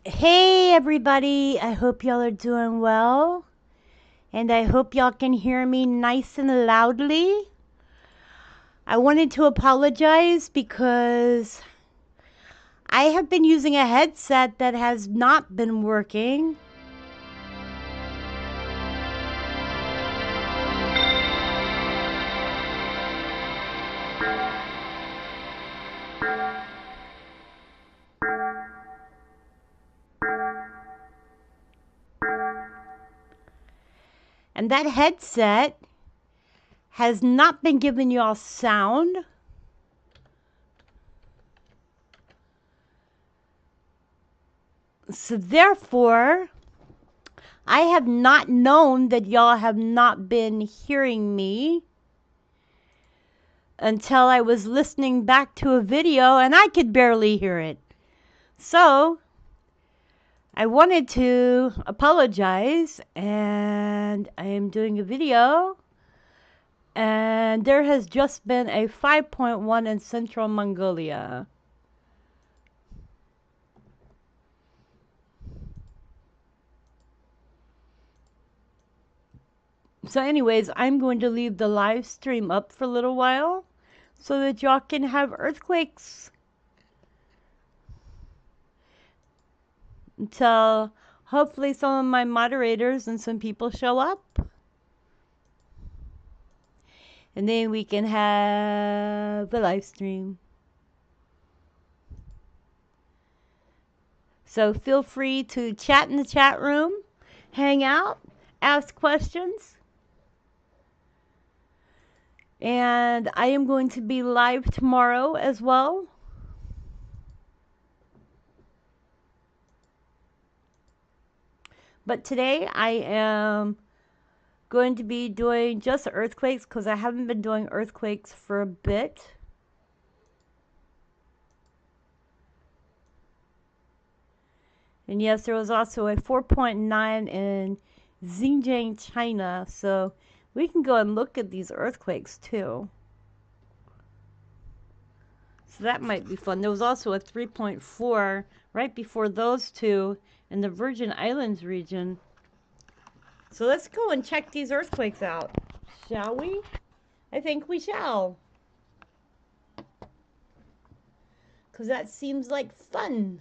Hey everybody, I hope y'all are doing well, and I hope y'all can hear me nice and loudly. I wanted to apologize because I have been using a headset that has not been working. And that headset has not been giving y'all sound. So therefore, I have not known that y'all have not been hearing me until I was listening back to a video and I could barely hear it. So I wanted to apologize, and I am doing a video, and there has just been a 5.1 in Central Mongolia. So anyways, I'm going to leave the live stream up for a little while so that y'all can have earthquakes until hopefully some of my moderators and some people show up. And then we can have a live stream. So feel free to chat in the chat room, hang out, ask questions. And I am going to be live tomorrow as well. But today I am going to be doing just earthquakes because I haven't been doing earthquakes for a bit. And yes, there was also a 4.9 in Xinjiang, China. So we can go and look at these earthquakes too. So that might be fun. There was also a 3.4 right before those two in the Virgin Islands region. So let's go and check these earthquakes out, shall we? I think we shall. Because that seems like fun.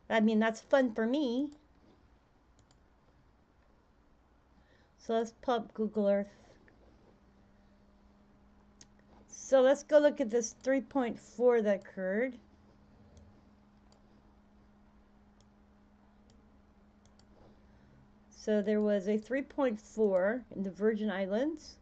I mean, that's fun for me. So let's pull up Google Earth. So let's go look at this 3.4 that occurred. So there was a 3.4 in the Virgin Islands.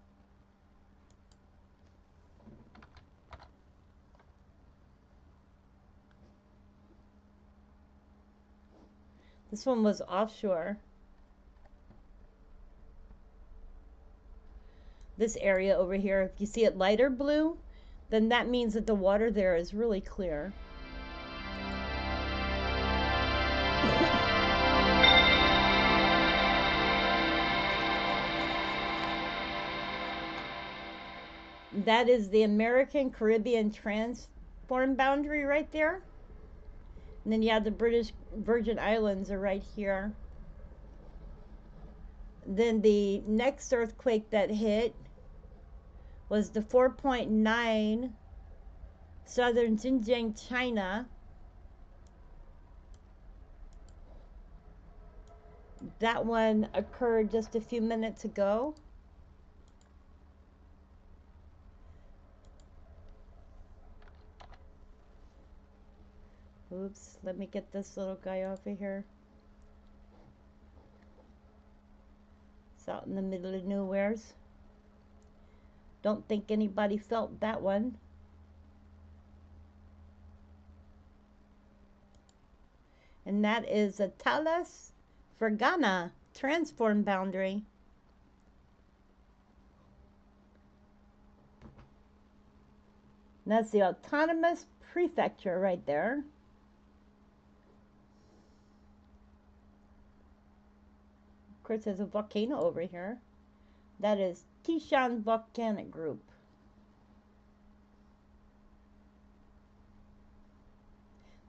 This one was offshore. This area over here, if you see it lighter blue, then that means that the water there is really clear. That is the American Caribbean transform boundary right there. And then you have the British Virgin Islands are right here. Then the next earthquake that hit was the 4.9 southern Xinjiang, China. That one occurred just a few minutes ago. Oops, let me get this little guy over here. It's out in the middle of nowheres. Don't think anybody felt that one. And that is a Talas Fergana transform boundary. And that's the autonomous prefecture right there. Of course, there's a volcano over here. That is Tishan Volcanic Group.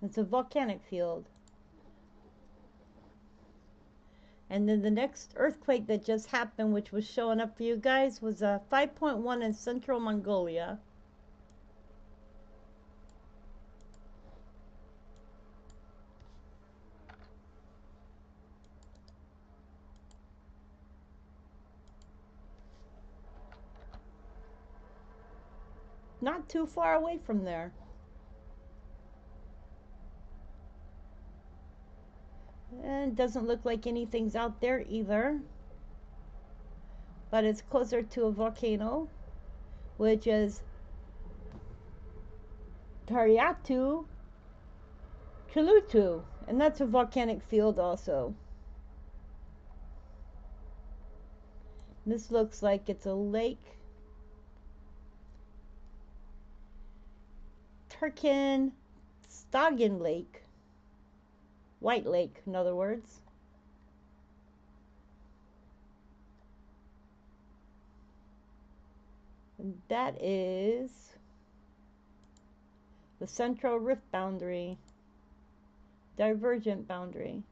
It's a volcanic field. And then the next earthquake that just happened, which was showing up for you guys, was a 5.1 in central Mongolia. Not too far away from there. And it doesn't look like anything's out there either. But it's closer to a volcano, which is Tariatu Chalutu. And that's a volcanic field also. This looks like it's a lake. Turkmenstagen Lake. White Lake, in other words. And that is the central rift boundary, divergent boundary.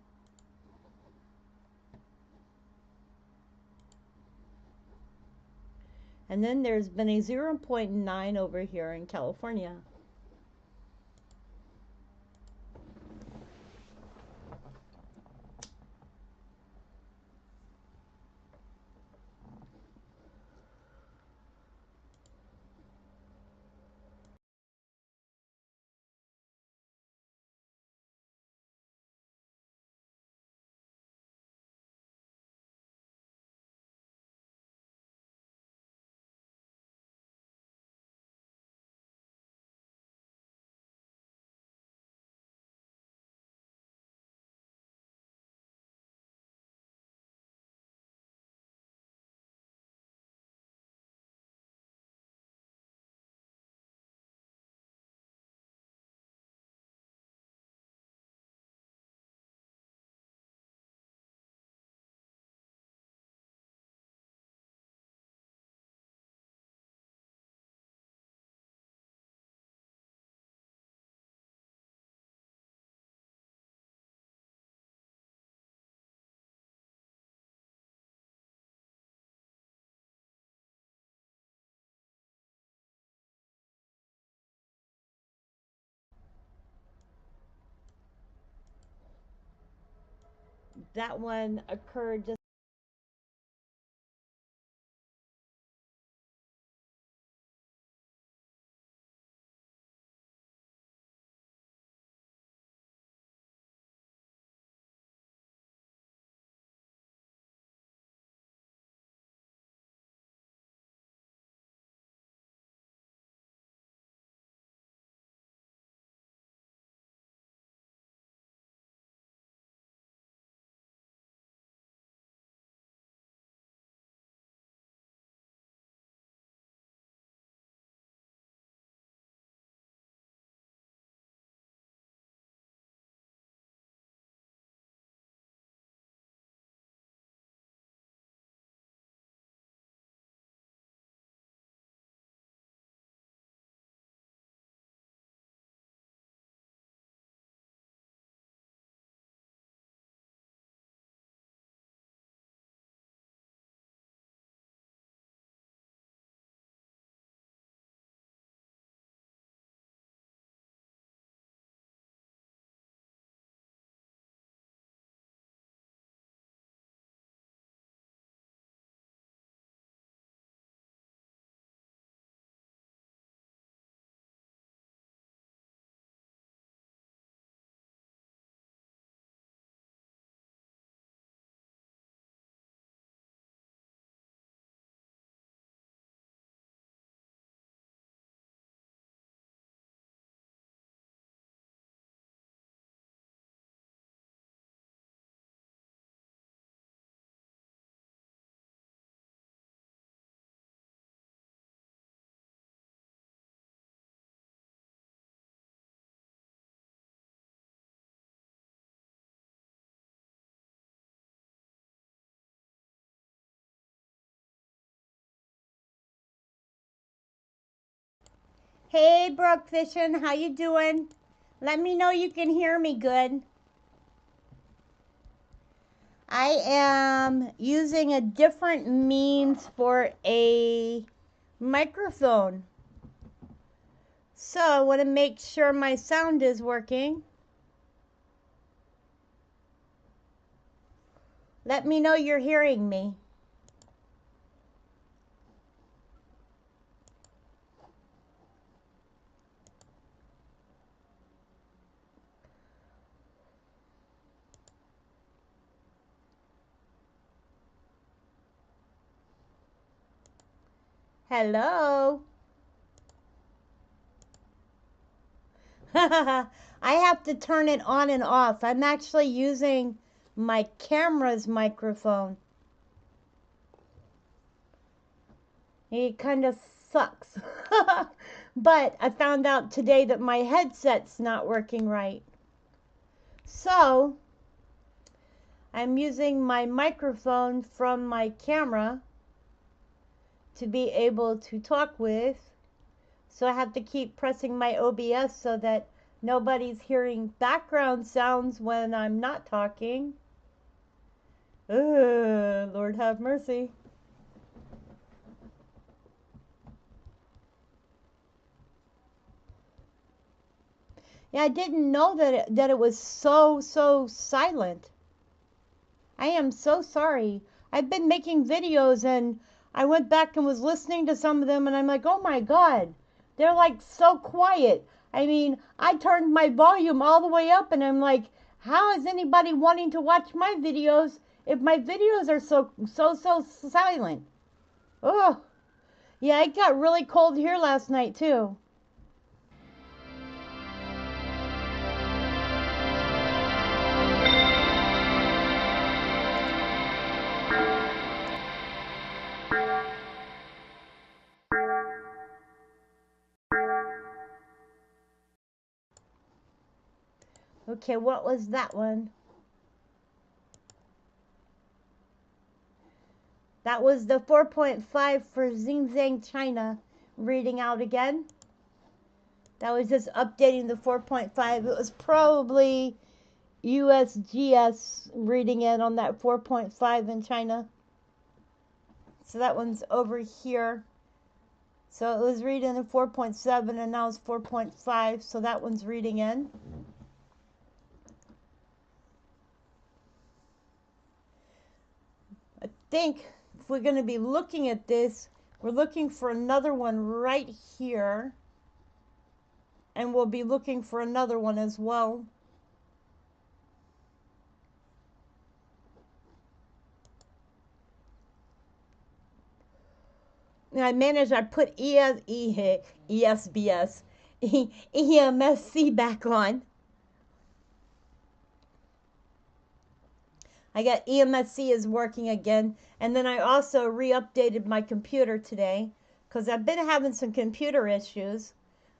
And then there's been a 0.9 over here in California. That one occurred just Hey, Brooke Fishing, how you doing? Let me know you can hear me good. I am using a different means for a microphone. So I want to make sure my sound is working. Let me know you're hearing me. Hello. I have to turn it on and off. I'm actually using my camera's microphone. It kind of sucks. But I found out today that my headset's not working right. So I'm using my microphone from my camera to be able to talk with. So I have to keep pressing my OBS so that nobody's hearing background sounds when I'm not talking. Lord have mercy. Yeah, I didn't know that it was so silent. I am so sorry. I've been making videos and I went back and was listening to some of them and I'm like, oh my God, they're like so quiet. I mean, I turned my volume all the way up and I'm like, how is anybody wanting to watch my videos if my videos are so silent? Oh, yeah, it got really cold here last night too. Okay, what was that one? That was the 4.5 for Xinjiang, China, reading out again. That was just updating the 4.5. It was probably USGS reading in on that 4.5 in China. So that one's over here. So it was reading in 4.7 and now it's 4.5. So that one's reading in. I think if we're going to be looking at this, we're looking for another one right here. And we'll be looking for another one as well. And I managed, I put ESBS, EMSC back on. I got EMSC is working again. And then I also re-updated my computer today because I've been having some computer issues.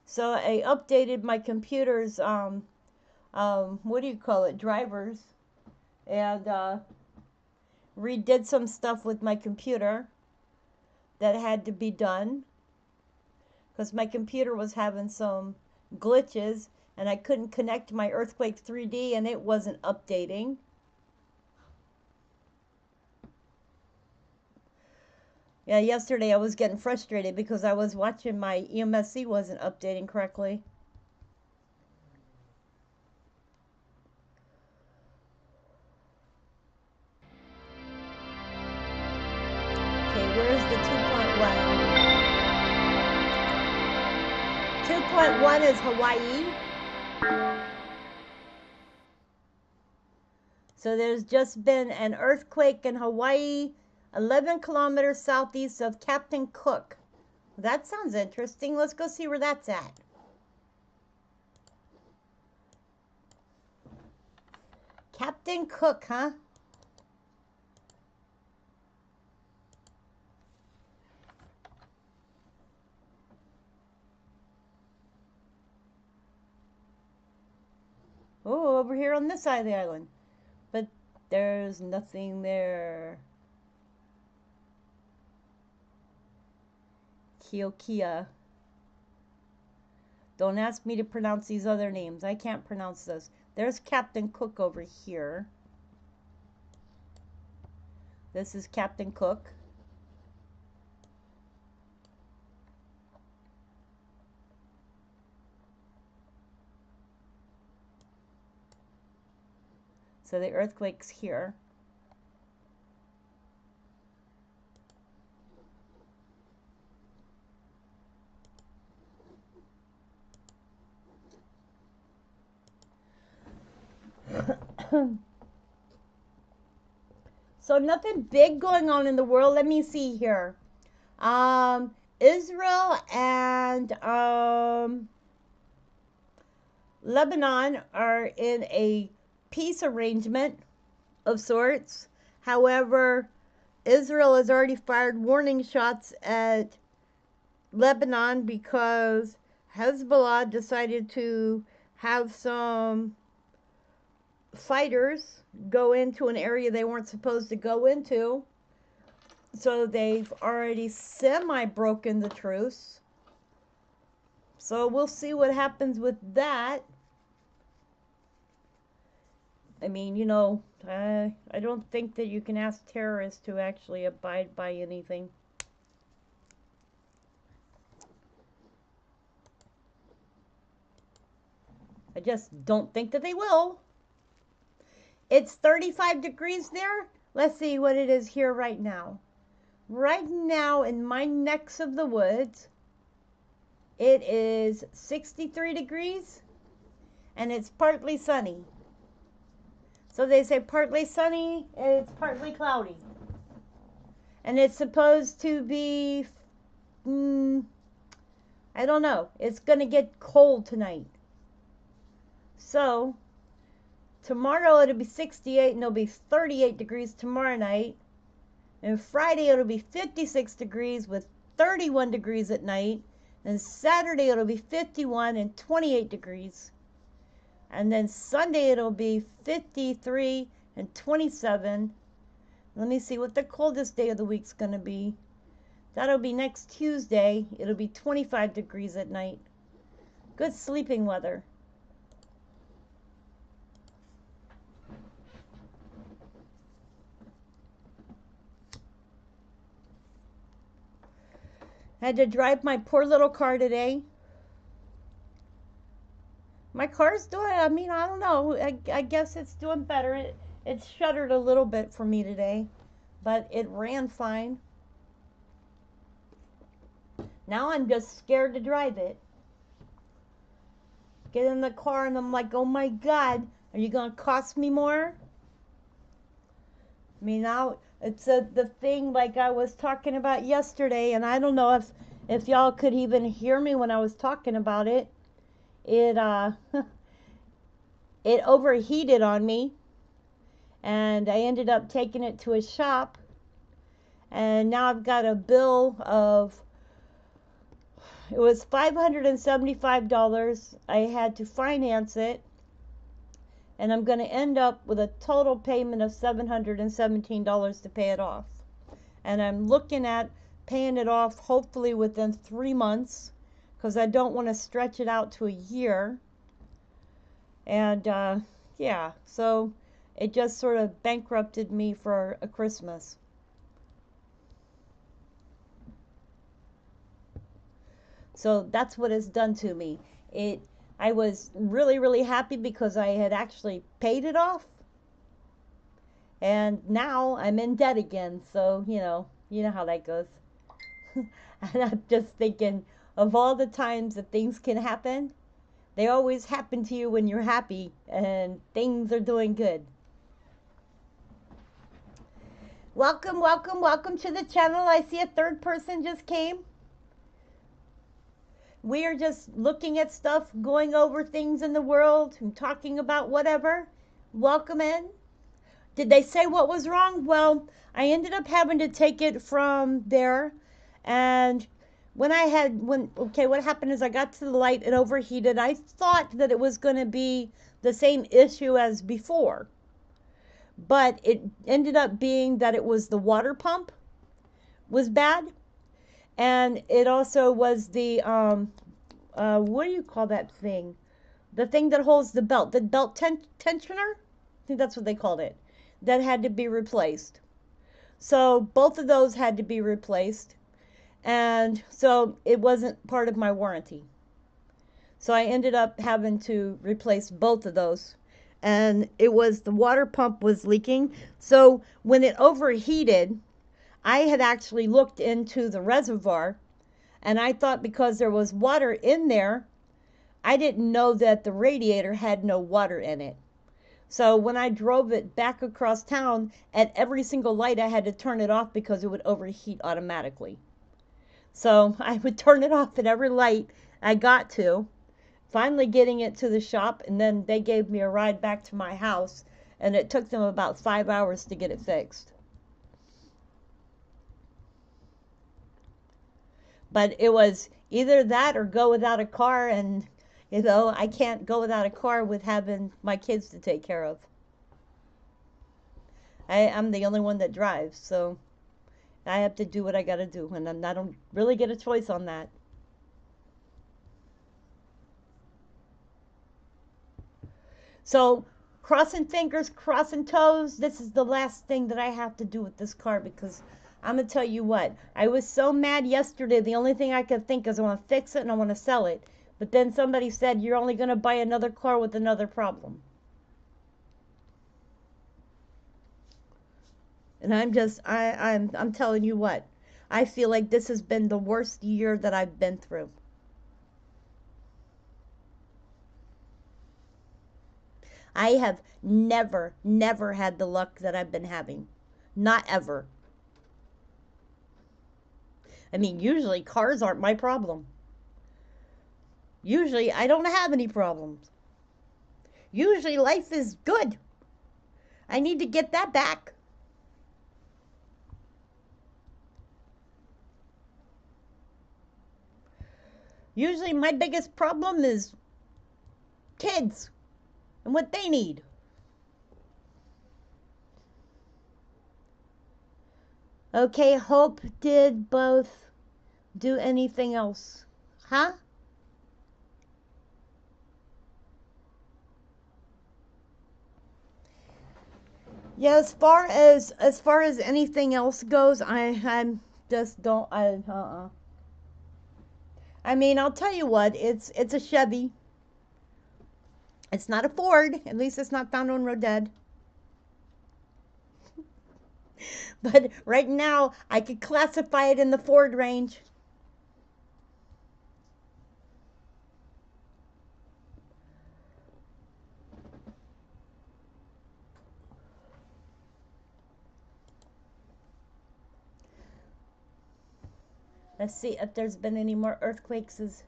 So I updated my computer's, what do you call it, drivers. And redid some stuff with my computer that had to be done because my computer was having some glitches and I couldn't connect my Earthquake 3D and it wasn't updating. Yeah, yesterday I was getting frustrated because I was watching my EMSC wasn't updating correctly. Okay, where's the 2.1? 2.1 is Hawaii. So there's just been an earthquake in Hawaii, 11 kilometers southeast of Captain Cook. That sounds interesting. Let's go see where that's at. Captain Cook, huh? Oh, over here on this side of the island. But there's nothing there. Kiokia. Don't ask me to pronounce these other names. I can't pronounce those. There's Captain Cook over here. This is Captain Cook. So the earthquake's here. So nothing big going on in the world. Let me see here. Israel and Lebanon are in a peace arrangement of sorts. However, Israel has already fired warning shots at Lebanon because Hezbollah decided to have some fighters go into an area they weren't supposed to go into. So they've already semi-broken the truce. So we'll see what happens with that. I mean, you know, I don't think that you can ask terrorists to actually abide by anything. I just don't think that they will. It's 35 degrees there. Let's see what it is here right now. Right now in my necks of the woods, it is 63 degrees and it's partly sunny. So they say partly sunny and it's partly cloudy. And it's supposed to be, I don't know. It's going to get cold tonight. So tomorrow it'll be 68 and it'll be 38 degrees tomorrow night. And Friday it'll be 56 degrees with 31 degrees at night. And Saturday it'll be 51 and 28 degrees. And then Sunday it'll be 53 and 27. Let me see what the coldest day of the week's going to be. That'll be next Tuesday. It'll be 25 degrees at night. Good sleeping weather. I had to drive my poor little car today. My car's doing, I mean, I don't know. I guess it's doing better. It shuddered a little bit for me today, but it ran fine. Now I'm just scared to drive it. Get in the car and I'm like, oh my God, are you going to cost me more? I mean, now it's the thing like I was talking about yesterday, and I don't know if y'all could even hear me when I was talking about it. It it overheated on me, and I ended up taking it to a shop, and now I've got a bill of, it was $575. I had to finance it, and I'm going to end up with a total payment of $717 to pay it off. And I'm looking at paying it off hopefully within 3 months, because I don't want to stretch it out to a year. And yeah, so it just sort of bankrupted me for a Christmas. So that's what it's done to me. I was really, really happy because I had actually paid it off. And now I'm in debt again. So, you know how that goes. And I'm just thinking, of all the times that things can happen, they always happen to you when you're happy and things are doing good. Welcome, welcome, welcome to the channel. I see a third person just came. We are just looking at stuff, going over things in the world, and talking about whatever. Welcome in. Did they say what was wrong? Well, I ended up having to take it from there. And what happened is I got to the light, it overheated. I thought that it was going to be the same issue as before. But it ended up being that it was the water pump was bad. And it also was the, what do you call that thing? The thing that holds the belt tensioner? I think that's what they called it. That had to be replaced. So both of those had to be replaced. And so it wasn't part of my warranty. So I ended up having to replace both of those. And it was the water pump was leaking. So when it overheated, I had actually looked into the reservoir and I thought because there was water in there, I didn't know that the radiator had no water in it. So when I drove it back across town, at every single light I had to turn it off because it would overheat automatically. So I would turn it off at every light I got to, finally getting it to the shop, and then they gave me a ride back to my house, and it took them about 5 hours to get it fixed. But it was either that or go without a car, and I can't go without a car with having my kids to take care of. I'm the only one that drives, so I have to do what I gotta do, and I don't really get a choice on that. So, crossing fingers, crossing toes, this is the last thing that I have to do with this car because I'm going to tell you what, I was so mad yesterday. The only thing I could think is I want to fix it and I want to sell it. But then somebody said, you're only going to buy another car with another problem. And I'm telling you what, I feel like this has been the worst year that I've been through. I have never had the luck that I've been having. Not ever. I mean, usually cars aren't my problem. Usually I don't have any problems. Usually life is good. I need to get that back. Usually my biggest problem is kids and what they need. Okay, Hope did both do anything else? Huh? Yeah, as far as anything else goes, I'm just don't I mean, I'll tell you what, it's a Chevy. It's not a Ford. At least it's not found on road dead. But right now, I could classify it in the Ford range. Let's see if there's been any more earthquakes.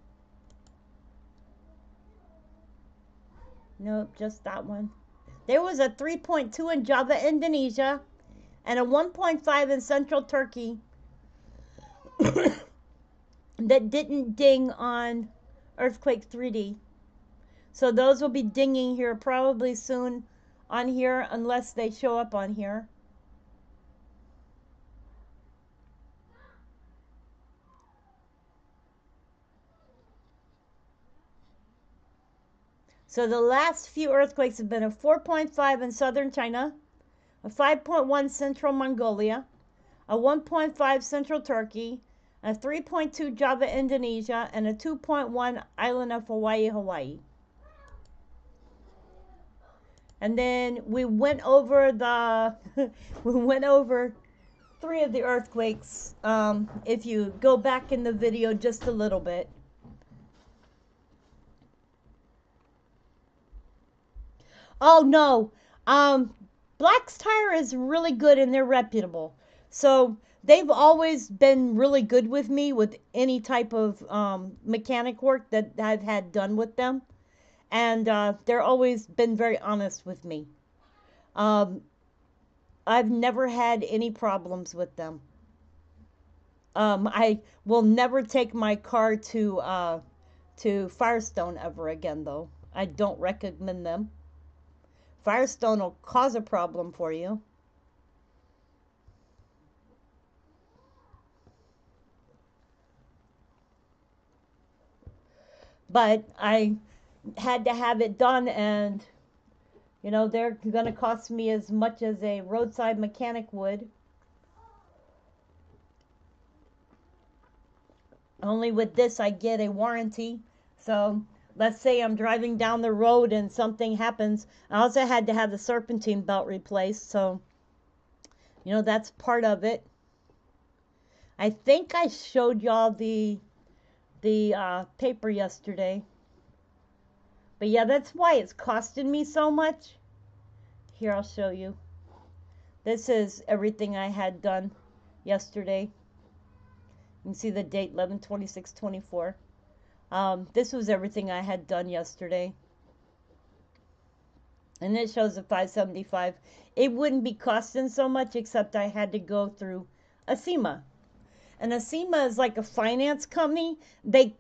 Nope, just that one. There was a 3.2 in Java, Indonesia, and a 1.5 in central Turkey that didn't ding on Earthquake 3D. So those will be dinging here probably soon on here unless they show up on here. So the last few earthquakes have been a 4.5 in southern China, a 5.1 central Mongolia, a 1.5 central Turkey, a 3.2 Java, Indonesia, and a 2.1 island of Hawaii. And then we went over we went over three of the earthquakes. If you go back in the video just a little bit. Oh no, Black's Tire is really good and they're reputable. So they've always been really good with me with any type of mechanic work that I've had done with them. And they're always been very honest with me. Um, I've never had any problems with them. I will never take my car to Firestone ever again, though. I don't recommend them. Firestone will cause a problem for you. But I had to have it done, and they're going to cost me as much as a roadside mechanic would. Only with this I get a warranty. So let's say I'm driving down the road and something happens. I also had to have the serpentine belt replaced. So, that's part of it. I think I showed y'all the paper yesterday. But yeah, that's why it's costing me so much. Here, I'll show you. This is everything I had done yesterday. You can see the date, 11/26/24. This was everything I had done yesterday. And it shows a $575. It wouldn't be costing so much except I had to go through ASEMA. And ASEMA is like a finance company. They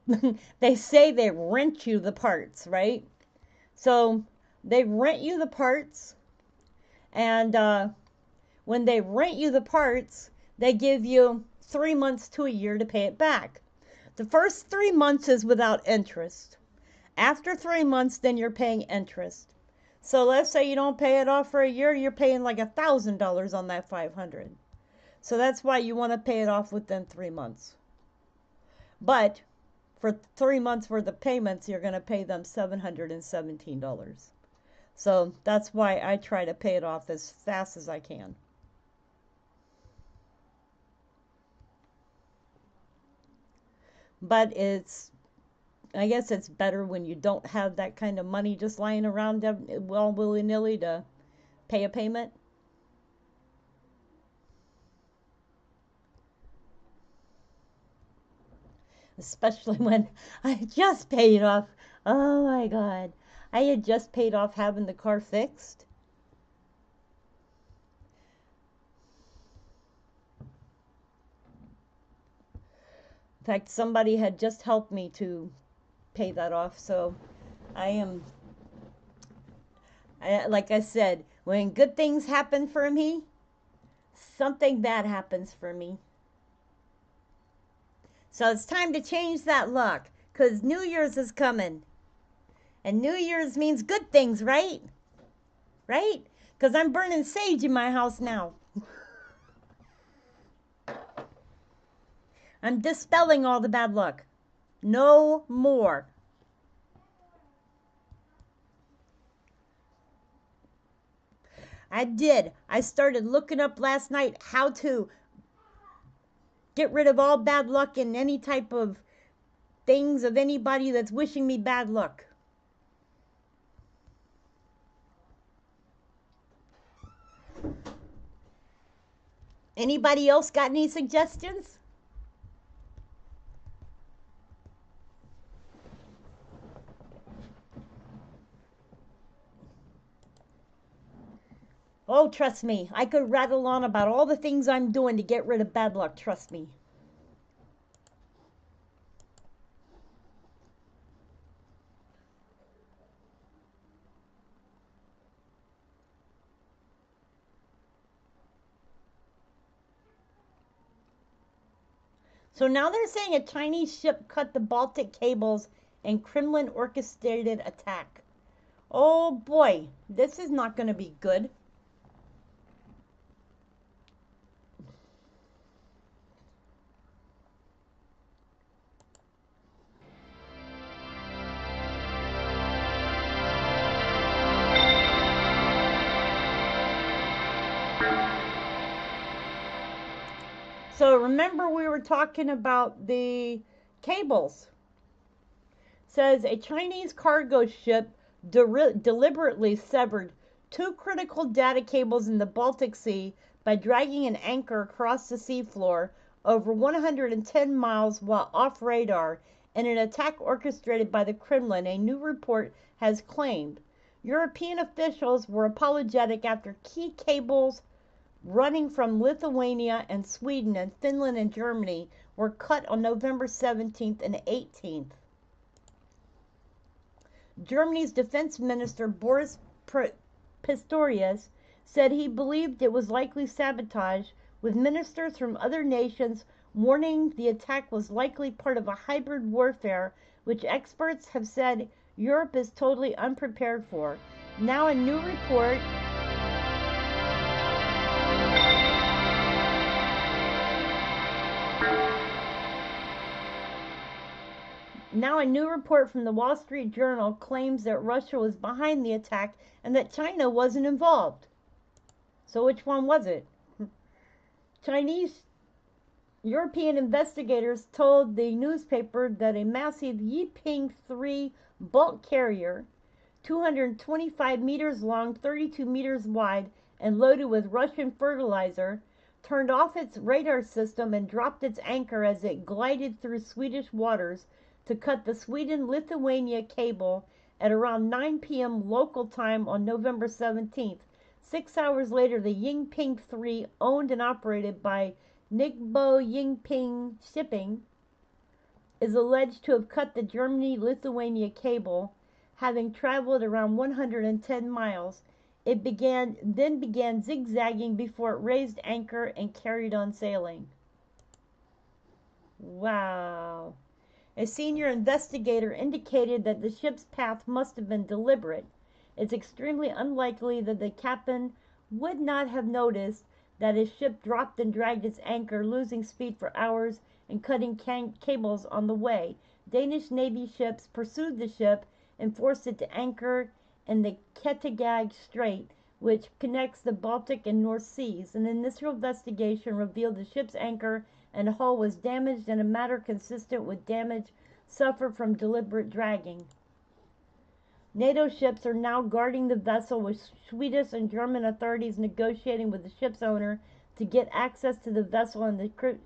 they say they rent you the parts, right? So they rent you the parts, and when they rent you the parts, they give you 3 months to a year to pay it back. The first 3 months is without interest. After 3 months, then you're paying interest. So let's say you don't pay it off for a year, you're paying like $1,000 on that $500. So that's why you want to pay it off within 3 months. But for 3 months worth of payments, you're going to pay them $717. So that's why I try to pay it off as fast as I can. But I guess it's better when you don't have that kind of money just lying around willy-nilly to pay a payment. Especially when I just paid off. Oh my God. I had just paid off having the car fixed. In fact, somebody had just helped me to pay that off. So like I said, when good things happen for me, something bad happens for me. So it's time to change that luck, because New Year's is coming. And New Year's means good things, right? Right? Because I'm burning sage in my house now. I'm dispelling all the bad luck. No more. I did. I started looking up last night how to get rid of all bad luck and any type of things of anybody that's wishing me bad luck. Anybody else got any suggestions? Oh, trust me, I could rattle on about all the things I'm doing to get rid of bad luck, trust me. So now they're saying a Chinese ship cut the Baltic cables and Kremlin orchestrated attack. Oh boy, this is not going to be good. So remember we were talking about the cables. It says a Chinese cargo ship deliberately severed 2 critical data cables in the Baltic Sea by dragging an anchor across the seafloor over 110 miles while off radar in an attack orchestrated by the Kremlin, a new report has claimed. European officials were apologetic after key cables running from Lithuania and Sweden and Finland and Germany were cut on November 17th and 18th. Germany's defense minister Boris Pistorius said he believed it was likely sabotage, with ministers from other nations warning the attack was likely part of a hybrid warfare which experts have said Europe is totally unprepared for. Now a new report Now a new report from the Wall Street Journal claims that Russia was behind the attack and that China wasn't involved. So which one was it? Chinese European investigators told the newspaper that a massive Yiping 3 bulk carrier, 225 meters long, 32 meters wide, and loaded with Russian fertilizer, turned off its radar system and dropped its anchor as it glided through Swedish waters to cut the Sweden-Lithuania cable at around 9 p.m. local time on November 17th. 6 hours later, the Yingping 3, owned and operated by Ningbo Yingping Shipping, is alleged to have cut the Germany-Lithuania cable, having traveled around 110 miles. It then began zigzagging before it raised anchor and carried on sailing. Wow. A senior investigator indicated that the ship's path must have been deliberate. It's extremely unlikely that the captain would not have noticed that his ship dropped and dragged its anchor, losing speed for hours and cutting cables on the way. Danish Navy ships pursued the ship and forced it to anchor in the Kattegat Strait, which connects the Baltic and North Seas. An initial investigation revealed the ship's anchor and hull was damaged in a manner consistent with damage suffered from deliberate dragging. NATO ships are now guarding the vessel, with Swedish and German authorities negotiating with the ship's owner to get access to the vessel and the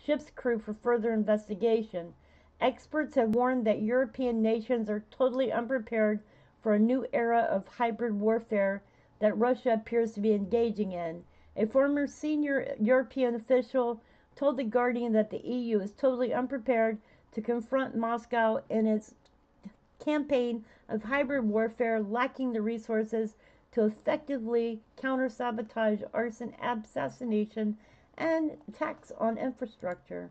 ship's crew for further investigation. Experts have warned that European nations are totally unprepared for a new era of hybrid warfare that Russia appears to be engaging in. A former senior European official told The Guardian that the EU is totally unprepared to confront Moscow in its campaign of hybrid warfare, lacking the resources to effectively counter-sabotage, arson, assassination, and attacks on infrastructure.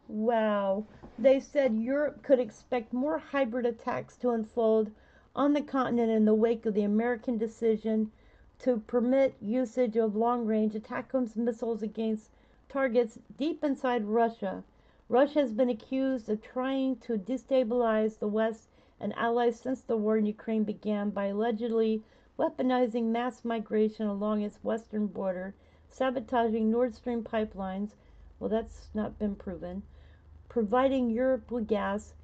Wow. They said Europe could expect more hybrid attacks to unfold on the continent in the wake of the American decision to permit usage of long-range ATACMS missiles against targets deep inside Russia. Russia has been accused of trying to destabilize the West and allies since the war in Ukraine began by allegedly weaponizing mass migration along its western border, sabotaging Nord Stream pipelines, well, that's not been proven, providing Europe with gas,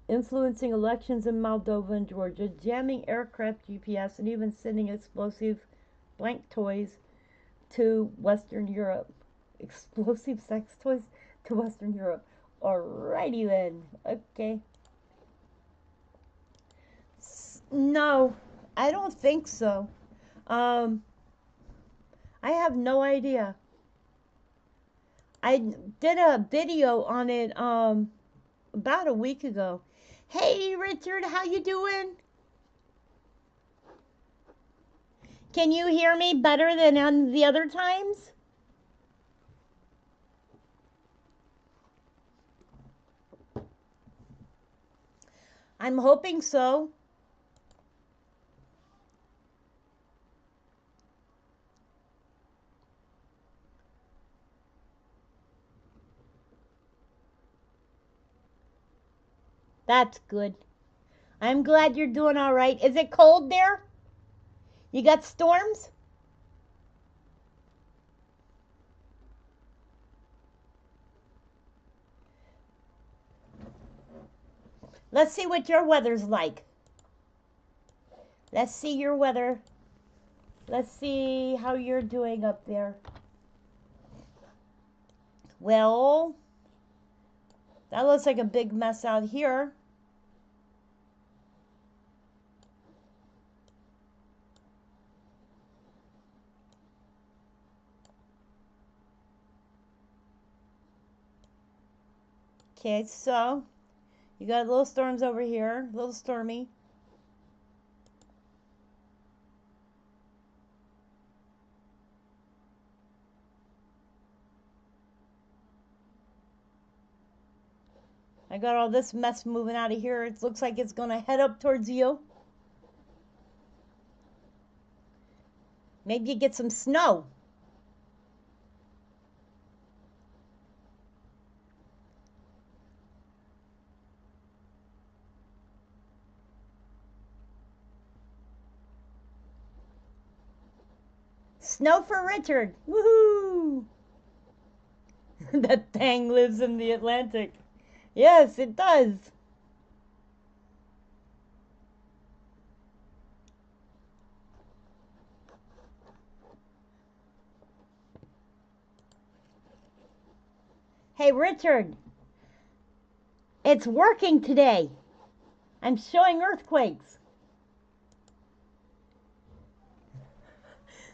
influencing elections in Moldova and Georgia, jamming aircraft GPS, and even sending explosive blank toys to Western Europe. Explosive sex toys to Western Europe. Alrighty then. Okay. No, I don't think so. I have no idea. I did a video on it about a week ago. Hey Richard, how you doing? Can you hear me better than on the other times? I'm hoping so. That's good. I'm glad you're doing all right. Is it cold there? You got storms? Let's see what your weather's like. Let's see your weather. Let's see how you're doing up there. Well, that looks like a big mess out here. Okay, so you got little storms over here, a little stormy. I got all this mess moving out of here. It looks like it's going to head up towards you. Maybe you get some snow. Snow for Richard. Woohoo! That thing lives in the Atlantic. Yes, it does. Hey, Richard, it's working today. I'm showing earthquakes.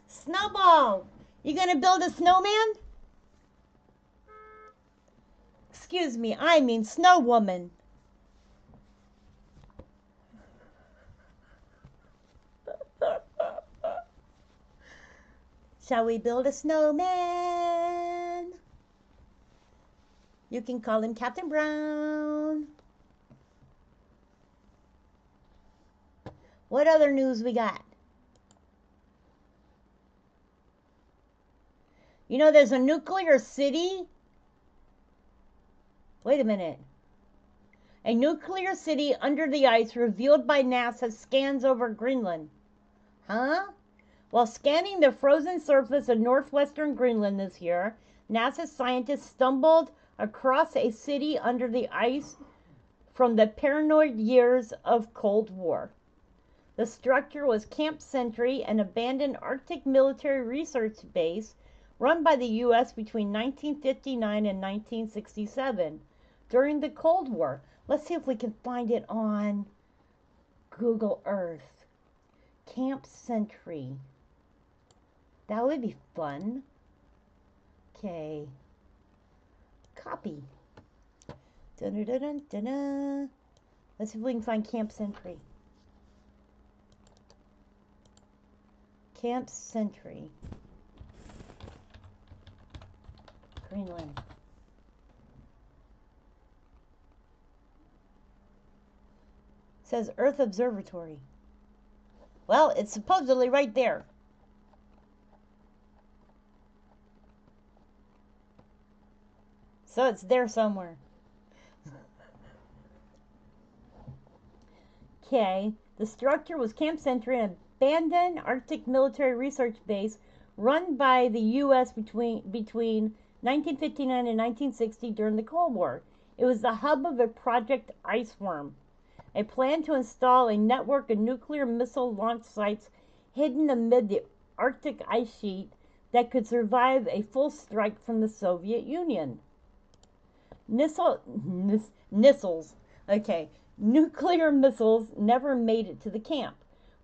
Snowball, you gonna build a snowman? Excuse me, I mean snow woman. Shall we build a snowman? You can call him Captain Brown. What other news we got? You know, there's a nuclear city. Wait a minute. A nuclear city under the ice revealed by NASA scans over Greenland. Huh? While scanning the frozen surface of northwestern Greenland this year, NASA scientists stumbled across a city under the ice from the paranoid years of Cold War. The structure was Camp Sentry, an abandoned Arctic military research base run by the U.S. between 1959 and 1967 during the Cold War. Let's see if we can find it on Google Earth. Camp Sentry. That would be fun. Okay. Copy. Dun-dun-dun-dun-dun. Let's see if we can find Camp Sentry. Camp Sentry. Greenland. It says Earth Observatory. Well, it's supposedly right there. So it's there somewhere. Okay, the structure was Camp Sentry, an abandoned Arctic military research base run by the U.S. between 1959 and 1960 during the Cold War. It was the hub of a Project Iceworm, a plan to install a network of nuclear missile launch sites hidden amid the Arctic ice sheet that could survive a full strike from the Soviet Union. Nuclear missiles never made it to the camp,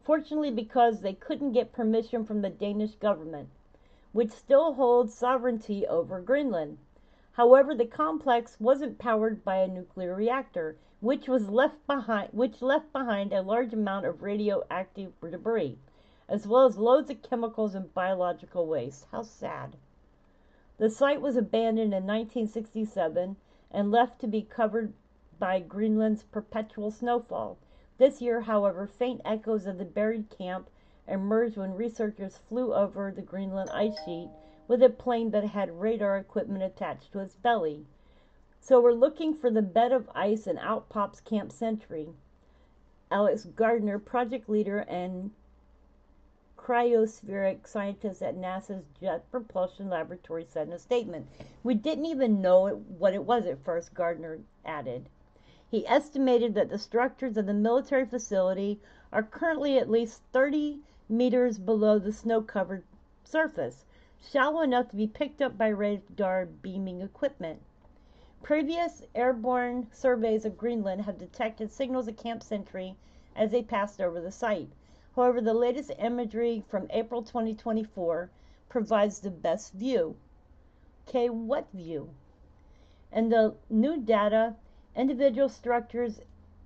fortunately because they couldn't get permission from the Danish government, which still holds sovereignty over Greenland. However, the complex wasn't powered by a nuclear reactor, which left behind a large amount of radioactive debris, as well as loads of chemicals and biological waste. How sad. The site was abandoned in 1967 and left to be covered by Greenland's perpetual snowfall. This year, however, faint echoes of the buried camp emerged when researchers flew over the Greenland ice sheet with a plane that had radar equipment attached to its belly. So we're looking for the bed of ice, and out pops Camp Sentry. Alex Gardner, project leader and cryospheric scientist at NASA's Jet Propulsion Laboratory, said in a statement. We didn't even know what it was at first, Gardner added. He estimated that the structures of the military facility are currently at least 30 meters below the snow-covered surface, shallow enough to be picked up by radar beaming equipment. Previous airborne surveys of Greenland have detected signals of Camp Sentry as they passed over the site. However, the latest imagery from April 2024 provides the best view. Okay, what view? And the new data, individual structures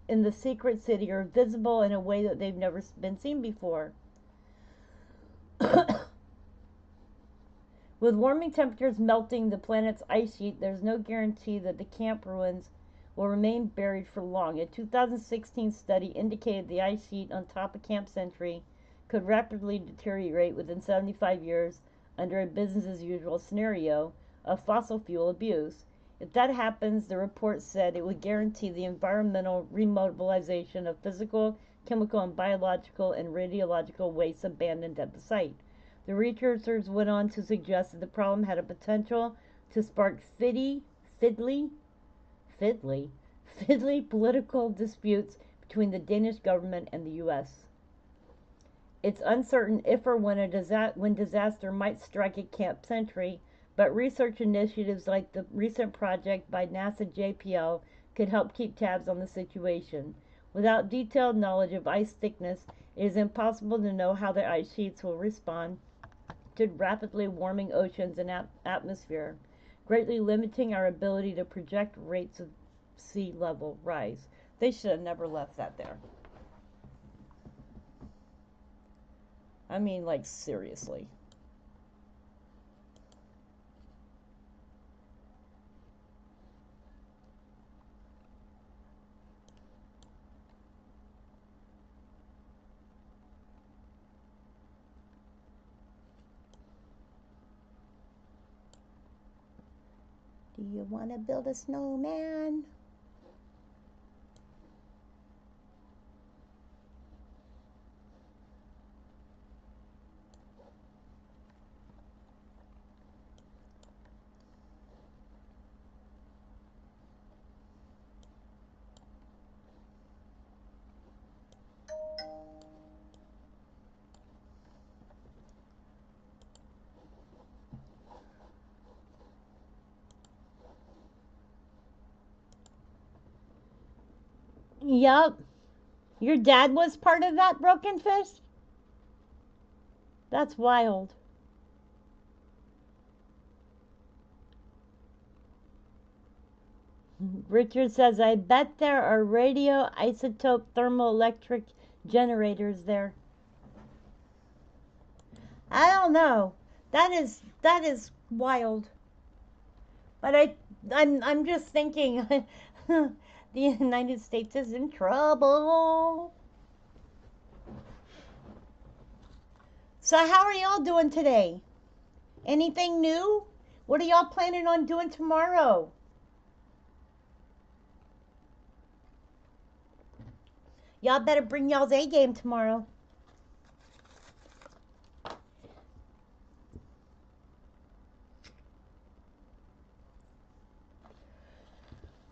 in the secret city are visible in a way that they've never been seen before. With warming temperatures melting the planet's ice sheet, there's no guarantee that the camp ruins will remain buried for long. A 2016 study indicated the ice sheet on top of Camp Sentry could rapidly deteriorate within 75 years under a business-as-usual scenario of fossil fuel abuse. If that happens, the report said it would guarantee the environmental remobilization of physical, chemical, and biological and radiological waste abandoned at the site. The researchers went on to suggest that the problem had a potential to spark fiddly political disputes between the Danish government and the U.S. It's uncertain if or when disaster might strike at Camp Century, but research initiatives like the recent project by NASA JPL could help keep tabs on the situation. Without detailed knowledge of ice thickness, it is impossible to know how the ice sheets will respond to rapidly warming oceans and atmosphere, greatly limiting our ability to project rates of sea level rise. They should have never left that there. I mean, like, seriously. Do you want to build a snowman? Yup. Your dad was part of that broken fish? That's wild. Richard says, I bet there are radioisotope thermoelectric generators there. I don't know. That is wild. But I'm just thinking the United States is in trouble. So how are y'all doing today? Anything new? What are y'all planning on doing tomorrow? Y'all better bring y'all's A game tomorrow.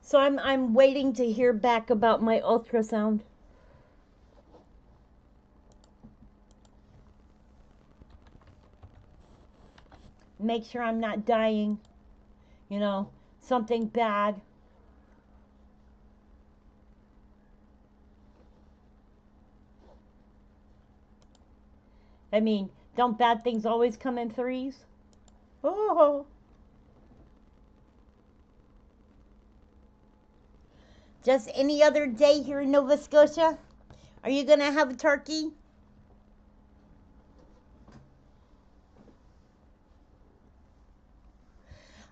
So I'm waiting to hear back about my ultrasound. Make sure I'm not dying. You know, something bad. I mean, don't bad things always come in threes? Oh. Just any other day here in Nova Scotia? Are you going to have a turkey?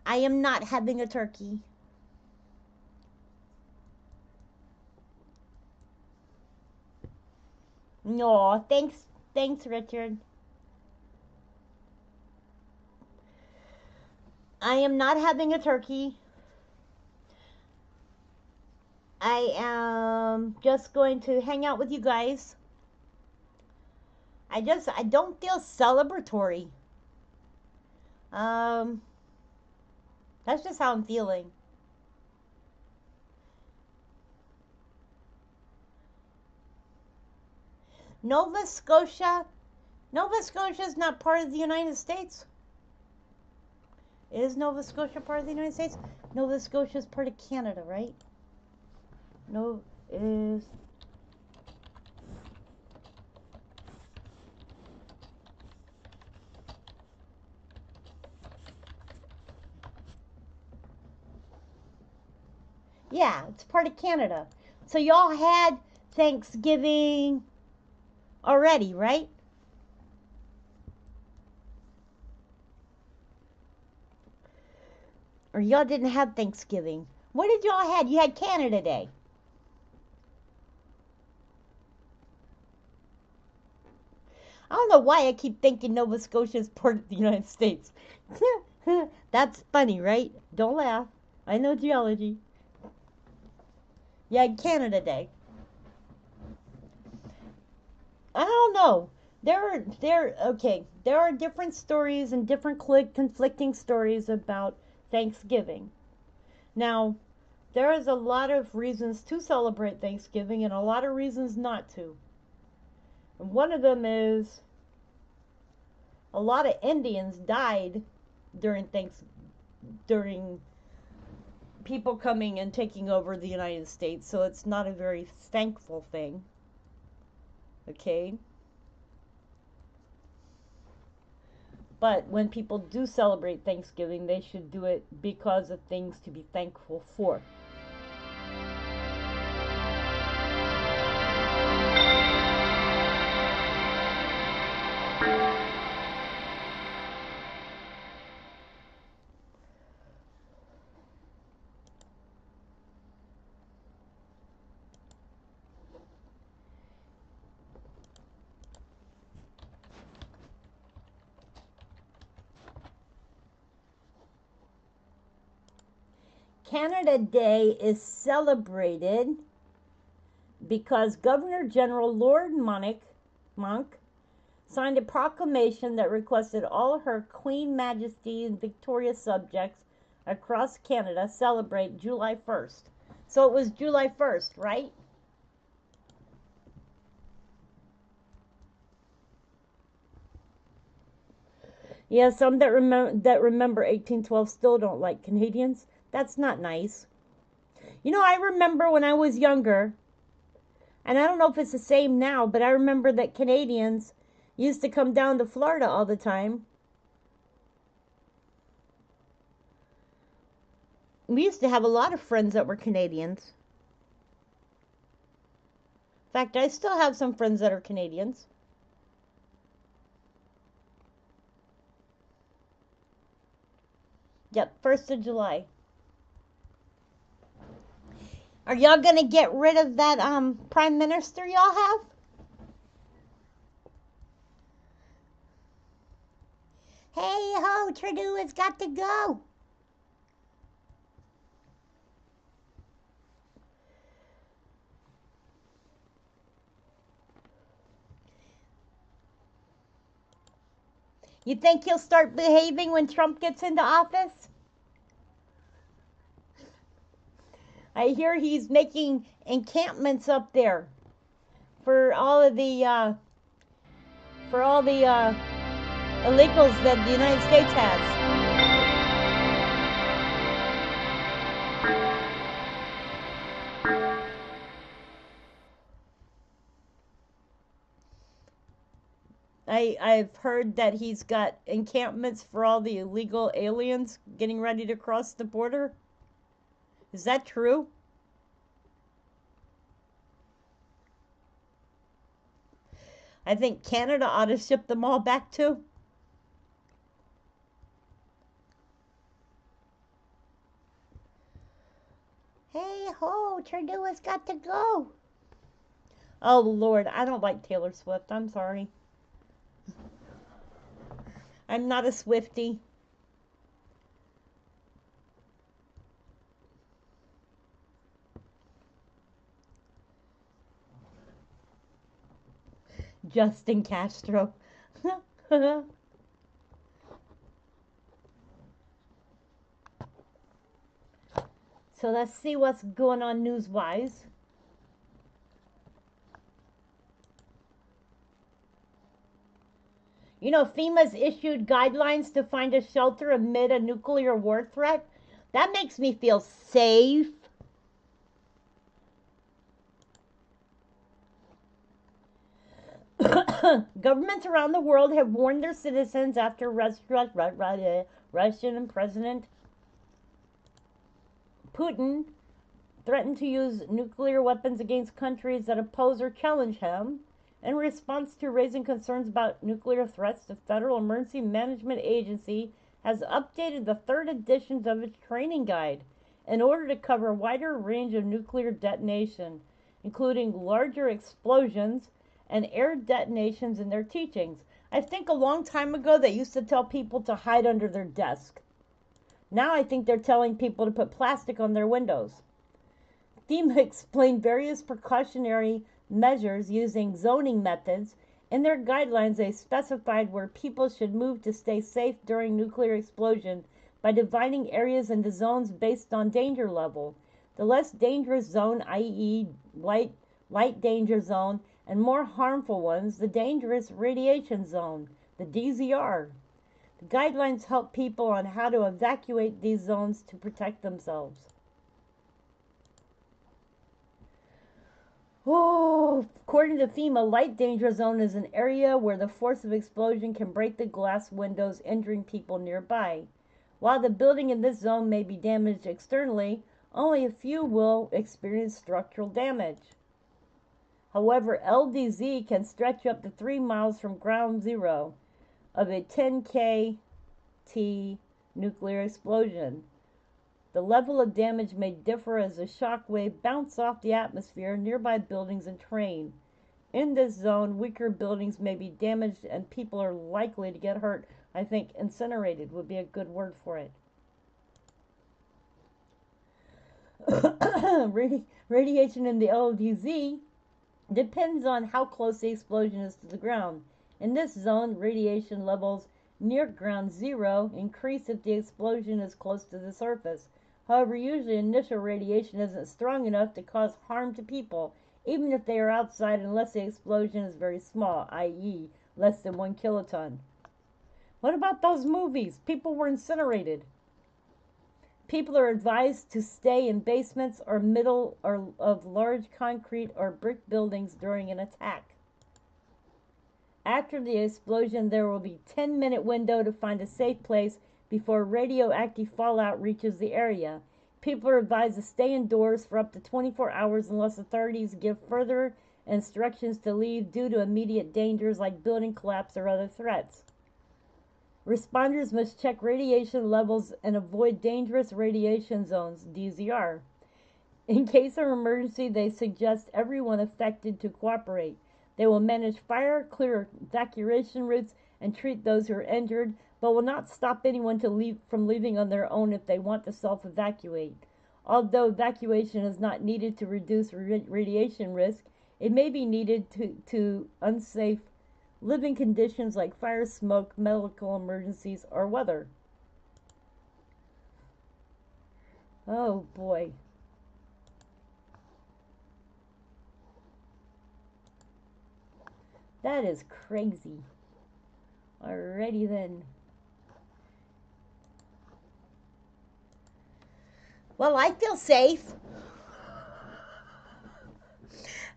I am not having a turkey. No, thanks, Richard. I am not having a turkey. I am just going to hang out with you guys. I don't feel celebratory. That's just how I'm feeling. Nova Scotia is not part of the United States. Is Nova Scotia part of the United States? Nova Scotia is part of Canada, right? No, is... Yeah, it's part of Canada. So y'all had Thanksgiving already, right? Or y'all didn't have Thanksgiving. What did y'all had? You had Canada Day. I don't know why I keep thinking Nova Scotia is part of the United States. That's funny, right? Don't laugh. I know geology. Yeah, Canada Day. I don't know. There are different stories and different conflicting stories about Thanksgiving. Now, there is a lot of reasons to celebrate Thanksgiving and a lot of reasons not to. And one of them is a lot of Indians died during during people coming and taking over the United States, so it's not a very thankful thing. Okay? But when people do celebrate Thanksgiving, they should do it because of things to be thankful for. Canada Day is celebrated because Governor General Lord Monck signed a proclamation that requested all Her Queen Majesty and Victoria subjects across Canada celebrate July 1st. So it was July 1st, right? Yeah, some that remember 1812 still don't like Canadians. That's not nice. You know, I remember when I was younger, and I don't know if it's the same now, but I remember that Canadians used to come down to Florida all the time. We used to have a lot of friends that were Canadians. In fact, I still have some friends that are Canadians. Yep, 1st of July. Are y'all gonna get rid of that prime minister y'all have? Hey ho, Trudeau has got to go. You think he'll start behaving when Trump gets into office? I hear he's making encampments up there for all the illegals that the United States has. I've heard that he's got encampments for all the illegal aliens getting ready to cross the border. Is that true? I think Canada ought to ship them all back too. Hey ho, Trudeau has got to go. Oh Lord, I don't like Taylor Swift. I'm sorry. I'm not a Swiftie. Justin Castro. So let's see what's going on news-wise. You know, FEMA's issued guidelines to find a shelter amid a nuclear war threat. That makes me feel safe. Governments around the world have warned their citizens after Russian President Putin threatened to use nuclear weapons against countries that oppose or challenge him. In response to raising concerns about nuclear threats, the Federal Emergency Management Agency has updated the third edition of its training guide in order to cover a wider range of nuclear detonation, including larger explosions and air detonations in their teachings. I think a long time ago they used to tell people to hide under their desk. Now I think they're telling people to put plastic on their windows. FEMA explained various precautionary measures using zoning methods In their guidelines, they specified where people should move to stay safe during nuclear explosion by dividing areas into zones based on danger level. The less dangerous zone, i.e., light danger zone, and more harmful ones, the dangerous radiation zone, the DZR. The guidelines help people on how to evacuate these zones to protect themselves. Oh, according to FEMA, light danger zone is an area where the force of explosion can break the glass windows, injuring people nearby. While the building in this zone may be damaged externally, only a few will experience structural damage. However, LDZ can stretch up to 3 miles from ground zero of a 10 kT nuclear explosion. The level of damage may differ as the shock wave bounces off the atmosphere, nearby buildings, and terrain. In this zone, weaker buildings may be damaged and people are likely to get hurt. I think incinerated would be a good word for it. Radiation in the LDZ depends on how close the explosion is to the ground. In this zone, radiation levels near ground zero increase if the explosion is close to the surface. However, usually initial radiation isn't strong enough to cause harm to people, even if they are outside, unless the explosion is very small, i.e., less than 1 kiloton. What about those movies? People were incinerated. People are advised to stay in basements or middle of large concrete or brick buildings during an attack. After the explosion, there will be a 10-minute window to find a safe place before radioactive fallout reaches the area. People are advised to stay indoors for up to 24 hours unless authorities give further instructions to leave due to immediate dangers like building collapse or other threats. Responders must check radiation levels and avoid dangerous radiation zones, DZR. In case of emergency, they suggest everyone affected to cooperate. They will manage fire, clear evacuation routes, and treat those who are injured, but will not stop anyone from leaving on their own if they want to self-evacuate. Although evacuation is not needed to reduce radiation risk, it may be needed to unsafe living conditions like fire, smoke, medical emergencies, or weather. Oh boy. That is crazy. Alrighty then. Well, I feel safe.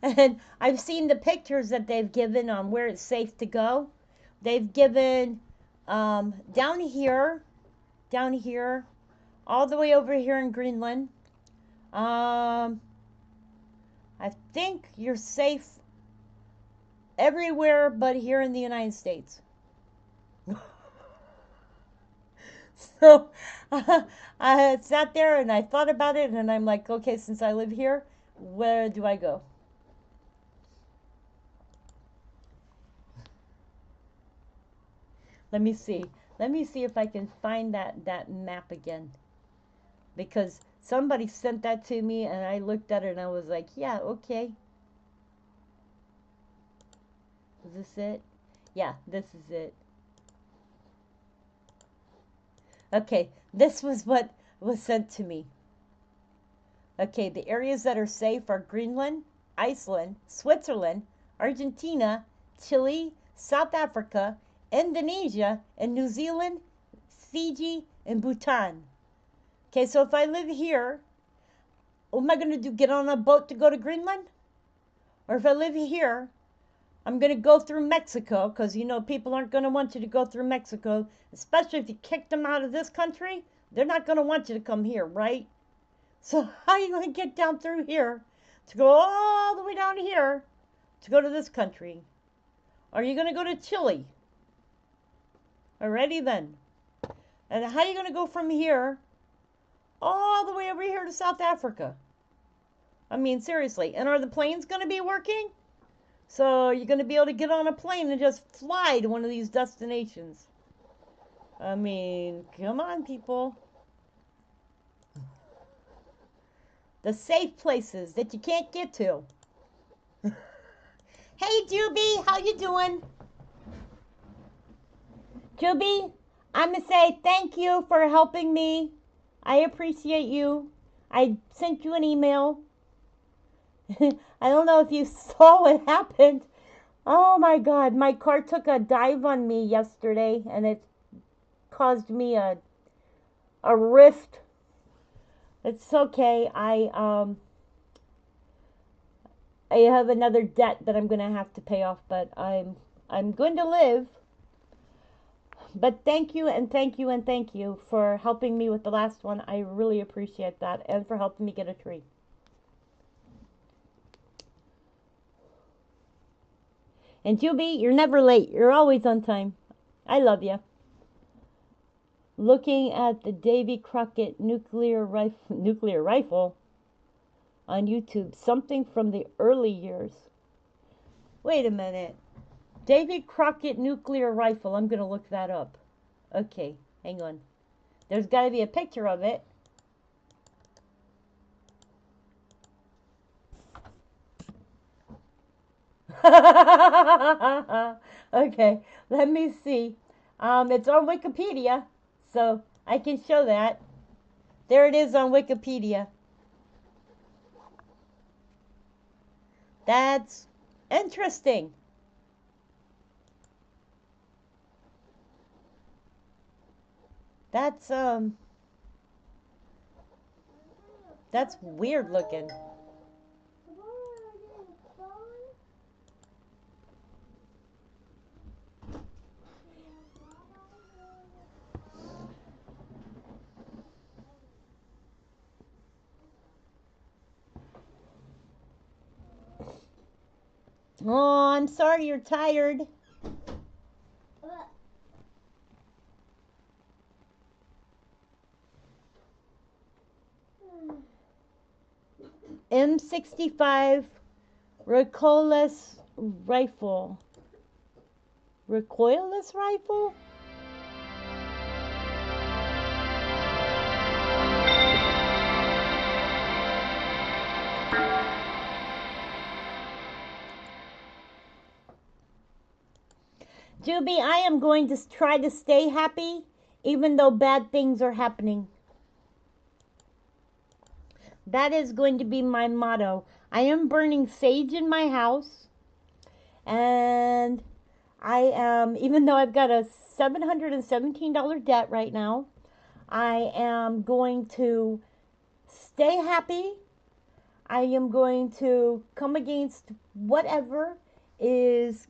And I've seen the pictures that they've given on where it's safe to go. They've given down here, all the way over here in Greenland. I think you're safe everywhere but here in the United States. So I sat there and I thought about it, and I'm like, okay, since I live here, where do I go? Let me see. Let me see if I can find that map again. Because somebody sent that to me and I looked at it and I was like, yeah, okay. Is this it? Yeah, this is it. Okay, this was what was sent to me. Okay, the areas that are safe are Greenland, Iceland, Switzerland, Argentina, Chile, South Africa, Indonesia, and New Zealand, Fiji, and Bhutan. Okay, so if I live here, what am I going to do? Get on a boat to go to Greenland? Or if I live here, I'm going to go through Mexico, because you know people aren't going to want you to go through Mexico, especially if you kick them out of this country. They're not going to want you to come here, right? So how are you going to get down through here to go all the way down here to go to this country? Are you going to go to Chile? Alrighty then. And how are you going to go from here all the way over here to South Africa? I mean, seriously. And are the planes going to be working? So you're going to be able to get on a plane and just fly to one of these destinations. I mean, come on, people. The safe places that you can't get to. Hey, Juby, how you doing? Juby, I'm going to say thank you for helping me. I appreciate you. I sent you an email. I don't know if you saw what happened. Oh my God, my car took a dive on me yesterday and it caused me a rift. It's okay. I have another debt that I'm going to have to pay off, but I'm going to live. But thank you and thank you and thank you for helping me with the last one. I really appreciate that, and for helping me get a tree. And Juby, you're never late. You're always on time. I love you. Looking at the Davy Crockett nuclear rifle on YouTube, something from the early years. Wait a minute. Davy Crockett nuclear rifle. I'm going to look that up. Okay, hang on. There's got to be a picture of it. Okay, let me see. It's on Wikipedia, so I can show that. There it is on Wikipedia. That's interesting. That's weird looking. Oh, I'm sorry you're tired. M65 recoilless rifle. Recoilless rifle? Juby, I am going to try to stay happy even though bad things are happening. That is going to be my motto. I am burning sage in my house, and I am, even though I've got a $717 debt right now, I am going to stay happy. I am going to come against whatever is,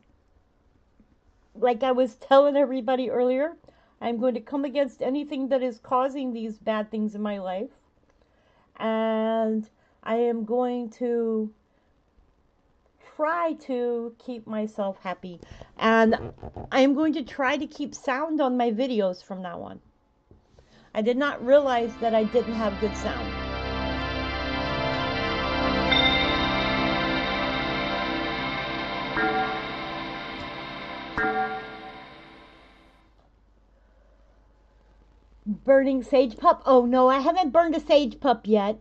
like I was telling everybody earlier, I'm going to come against anything that is causing these bad things in my life. And I am going to try to keep myself happy. And I am going to try to keep sound on my videos from now on. I did not realize that I didn't have good sound. Burning sage pup? Oh no, I haven't burned a sage pup yet.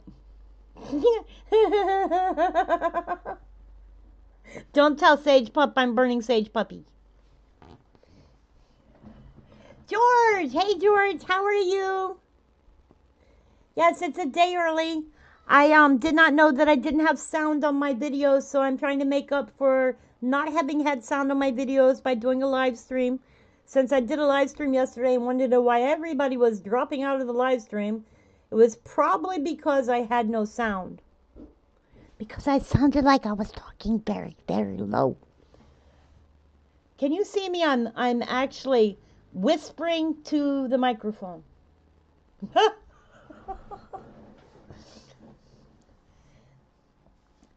Don't tell Sage Pup I'm burning Sage Puppy. George! Hey George, how are you? Yes, it's a day early. I did not know that I didn't have sound on my videos, so I'm trying to make up for not having had sound on my videos by doing a live stream. Since I did a live stream yesterday and wondered why everybody was dropping out of the live stream, it was probably because I had no sound. Because I sounded like I was talking very, very low. Can you see me? I'm actually whispering to the microphone.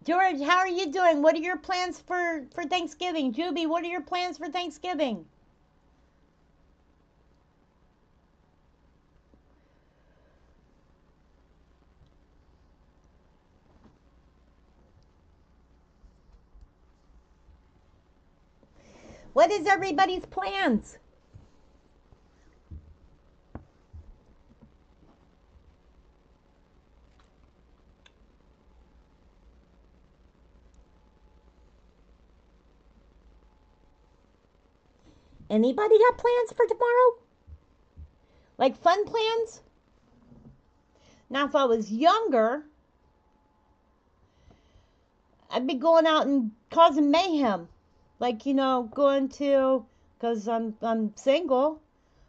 George, how are you doing? What are your plans for Thanksgiving? Juby, what are your plans for Thanksgiving? What is everybody's plans? Anybody got plans for tomorrow? Like fun plans? Now, if I was younger, I'd be going out and causing mayhem. Like, going to, because I'm single,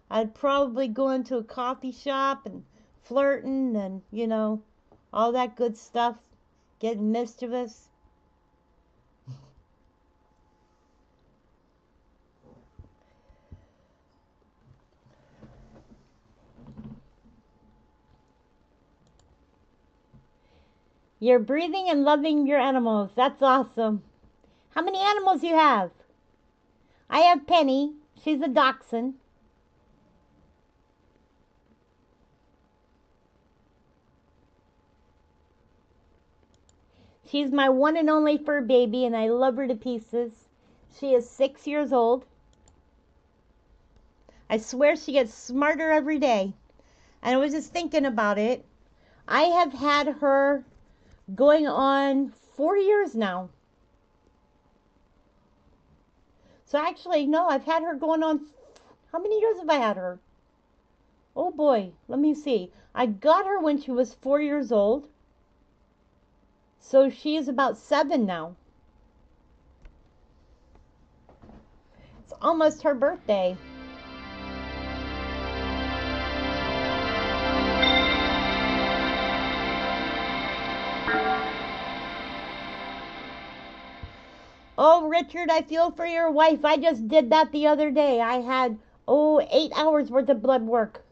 I'd probably go into a coffee shop and flirting and, all that good stuff, getting mischievous. You're breathing and loving your animals. That's awesome. How many animals do you have? I have Penny. She's a dachshund. She's my one and only fur baby, and I love her to pieces. She is 6 years old. I swear she gets smarter every day. And I was just thinking about it. I have had her going on 4 years now. So actually, no, I've had her going on, how many years have I had her? Oh boy, let me see. I got her when she was 4 years old. So she is about 7 now. It's almost her birthday. Oh, Richard, I feel for your wife. I just did that the other day. I had, 8 hours worth of blood work.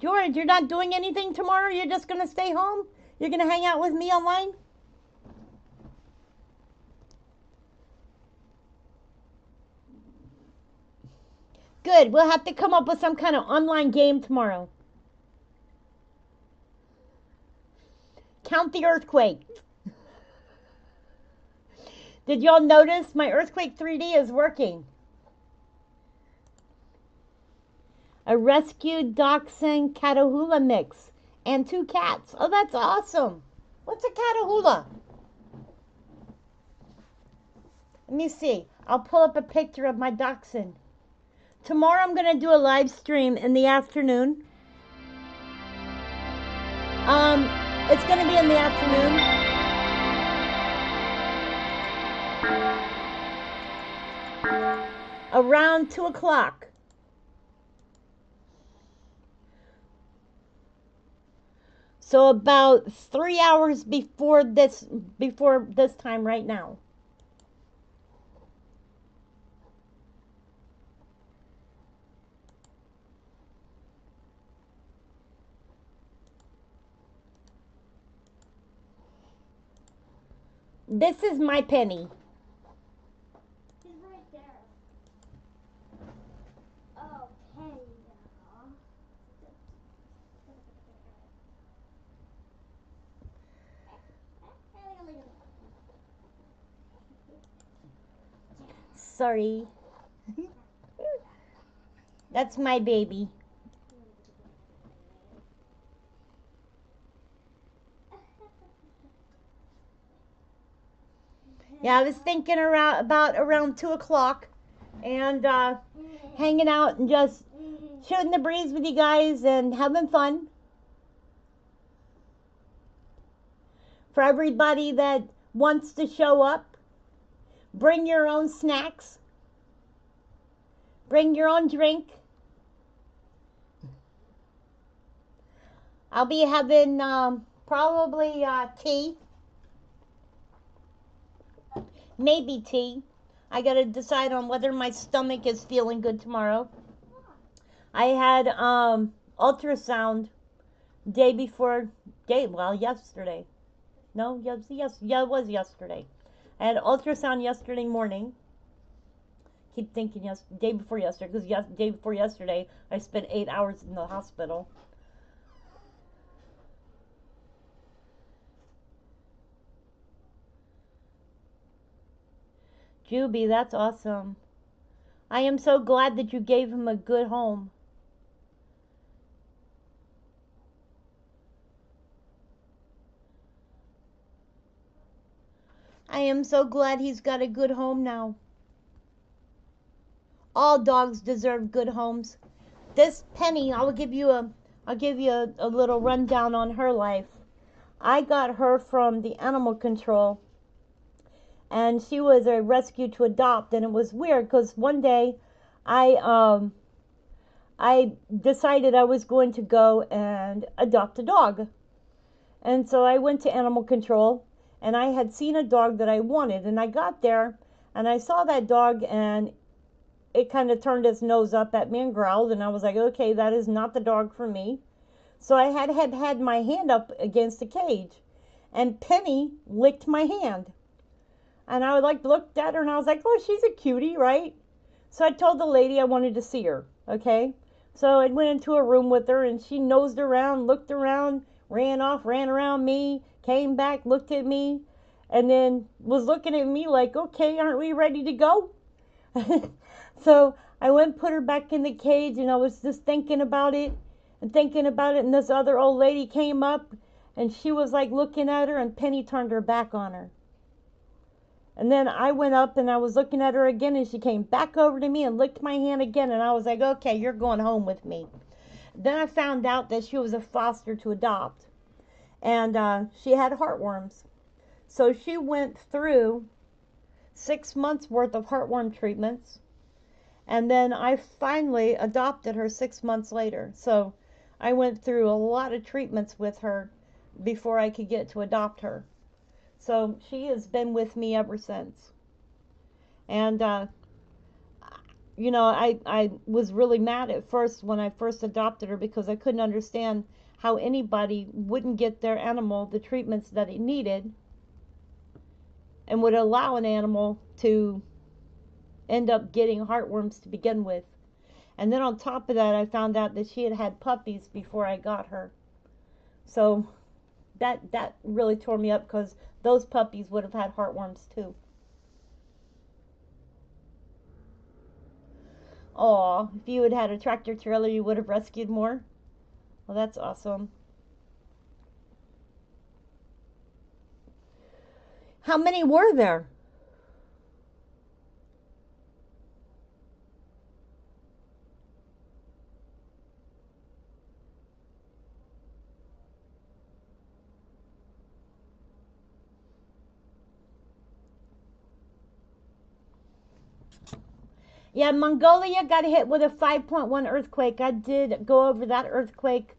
George, you're not doing anything tomorrow? You're just going to stay home? You're going to hang out with me online? Good. We'll have to come up with some kind of online game tomorrow. Count the earthquake. Did y'all notice my Earthquake 3D is working? A rescued dachshund Catahoula mix and 2 cats. Oh, that's awesome. What's a Catahoula? Let me see. I'll pull up a picture of my dachshund. Tomorrow I'm going to do a live stream in the afternoon. It's going to be in the afternoon. Around 2 o'clock. So about 3 hours before this time right now. This is my Penny. She's right there. Oh, Penny. Sorry. That's my baby. Yeah, I was thinking about around 2 o'clock and hanging out and just shooting the breeze with you guys and having fun. For everybody that wants to show up, bring your own snacks, bring your own drink. I'll be having probably tea. Maybe tea. I gotta decide on whether my stomach is feeling good tomorrow. I had ultrasound yesterday. No, it was yesterday. I had ultrasound yesterday morning. Keep thinking day before yesterday, because day before yesterday I spent 8 hours in the hospital. Juby, that's awesome. I am so glad that you gave him a good home. I am so glad he's got a good home now. All dogs deserve good homes. This Penny, I'll give you a little rundown on her life. I got her from the animal control, and she was a rescue to adopt. And it was weird because one day I decided I was going to go and adopt a dog. And so I went to animal control, and I had seen a dog that I wanted, and I got there and I saw that dog, and it kind of turned its nose up at me and growled, and I was like, okay, that is not the dog for me. So I had my hand up against the cage, and Penny licked my hand. And I looked at her, and I was like, oh, she's a cutie, right? So I told the lady I wanted to see her, okay? So I went into a room with her, and she nosed around, looked around, ran off, ran around me, came back, looked at me, and then was looking at me like, okay, aren't we ready to go? So I went and put her back in the cage, and I was just thinking about it, and this other old lady came up, and she was like looking at her, and Penny turned her back on her. And then I went up, and I was looking at her again, and she came back over to me and licked my hand again, and I was like, okay, you're going home with me. Then I found out that she was a foster to adopt, and she had heartworms. So she went through 6 months worth of heartworm treatments, and then I finally adopted her 6 months later. So I went through a lot of treatments with her before I could get to adopt her. So she has been with me ever since. And, I was really mad at first when I first adopted her because I couldn't understand how anybody wouldn't get their animal the treatments that it needed and would allow an animal to end up getting heartworms to begin with. And then on top of that, I found out that she had had puppies before I got her. So that really tore me up because those puppies would have had heartworms too. Aw, if you had had a tractor trailer, you would have rescued more. Well, that's awesome. How many were there? Yeah, Mongolia got hit with a 5.1 earthquake. I did go over that earthquake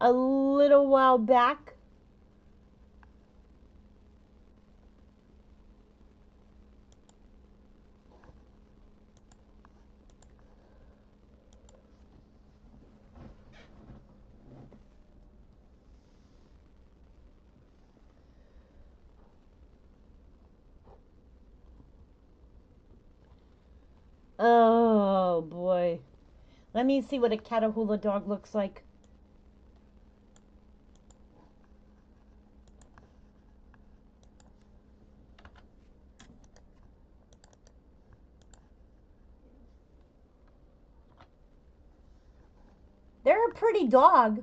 a little while back. Oh boy. Let me see what a Catahoula dog looks like. They're a pretty dog.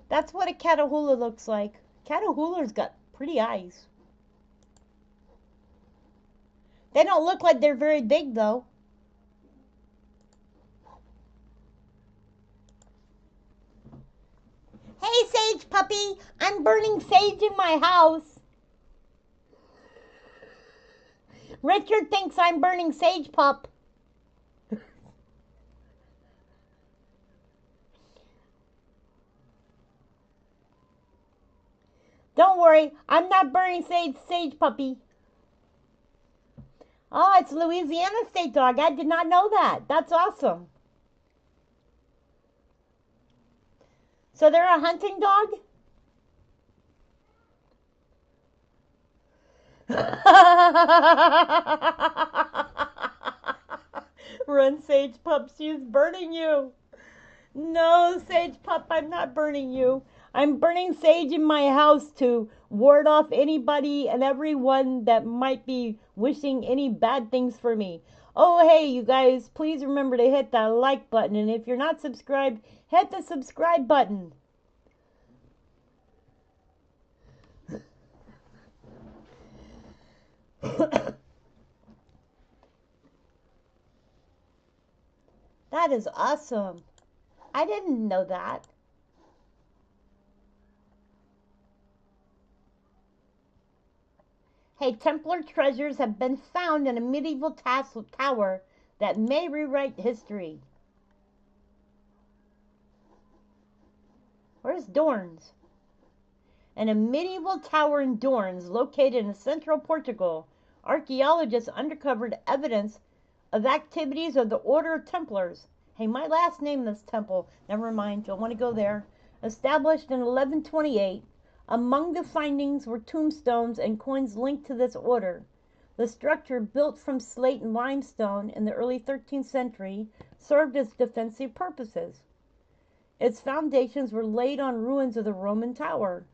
That's what a Catahoula looks like. Catahoula's got pretty eyes. They don't look like they're very big though. Hey, Sage Puppy, I'm burning sage in my house. Richard thinks I'm burning sage, pup. Don't worry, I'm not burning sage, puppy. Oh, it's Louisiana state dog. I did not know that. That's awesome. So they're a hunting dog? Run, Sage Pup, she's burning you. No, Sage Pup, I'm not burning you. I'm burning sage in my house to ward off anybody and everyone that might be wishing any bad things for me. Oh, hey, you guys, please remember to hit that like button. And if you're not subscribed, hit the subscribe button. That is awesome. I didn't know that. Hey, Templar treasures have been found in a medieval tower that may rewrite history. Where's Dorns? In a medieval tower in Dorns, located in central Portugal, archaeologists uncovered evidence of activities of the Order of Templars. Hey, my last name is Temple. Never mind, don't want to go there. Established in 1128, among the findings were tombstones and coins linked to this order. The structure, built from slate and limestone in the early 13th century, served as defensive purposes. Its foundations were laid on ruins of the Roman tower.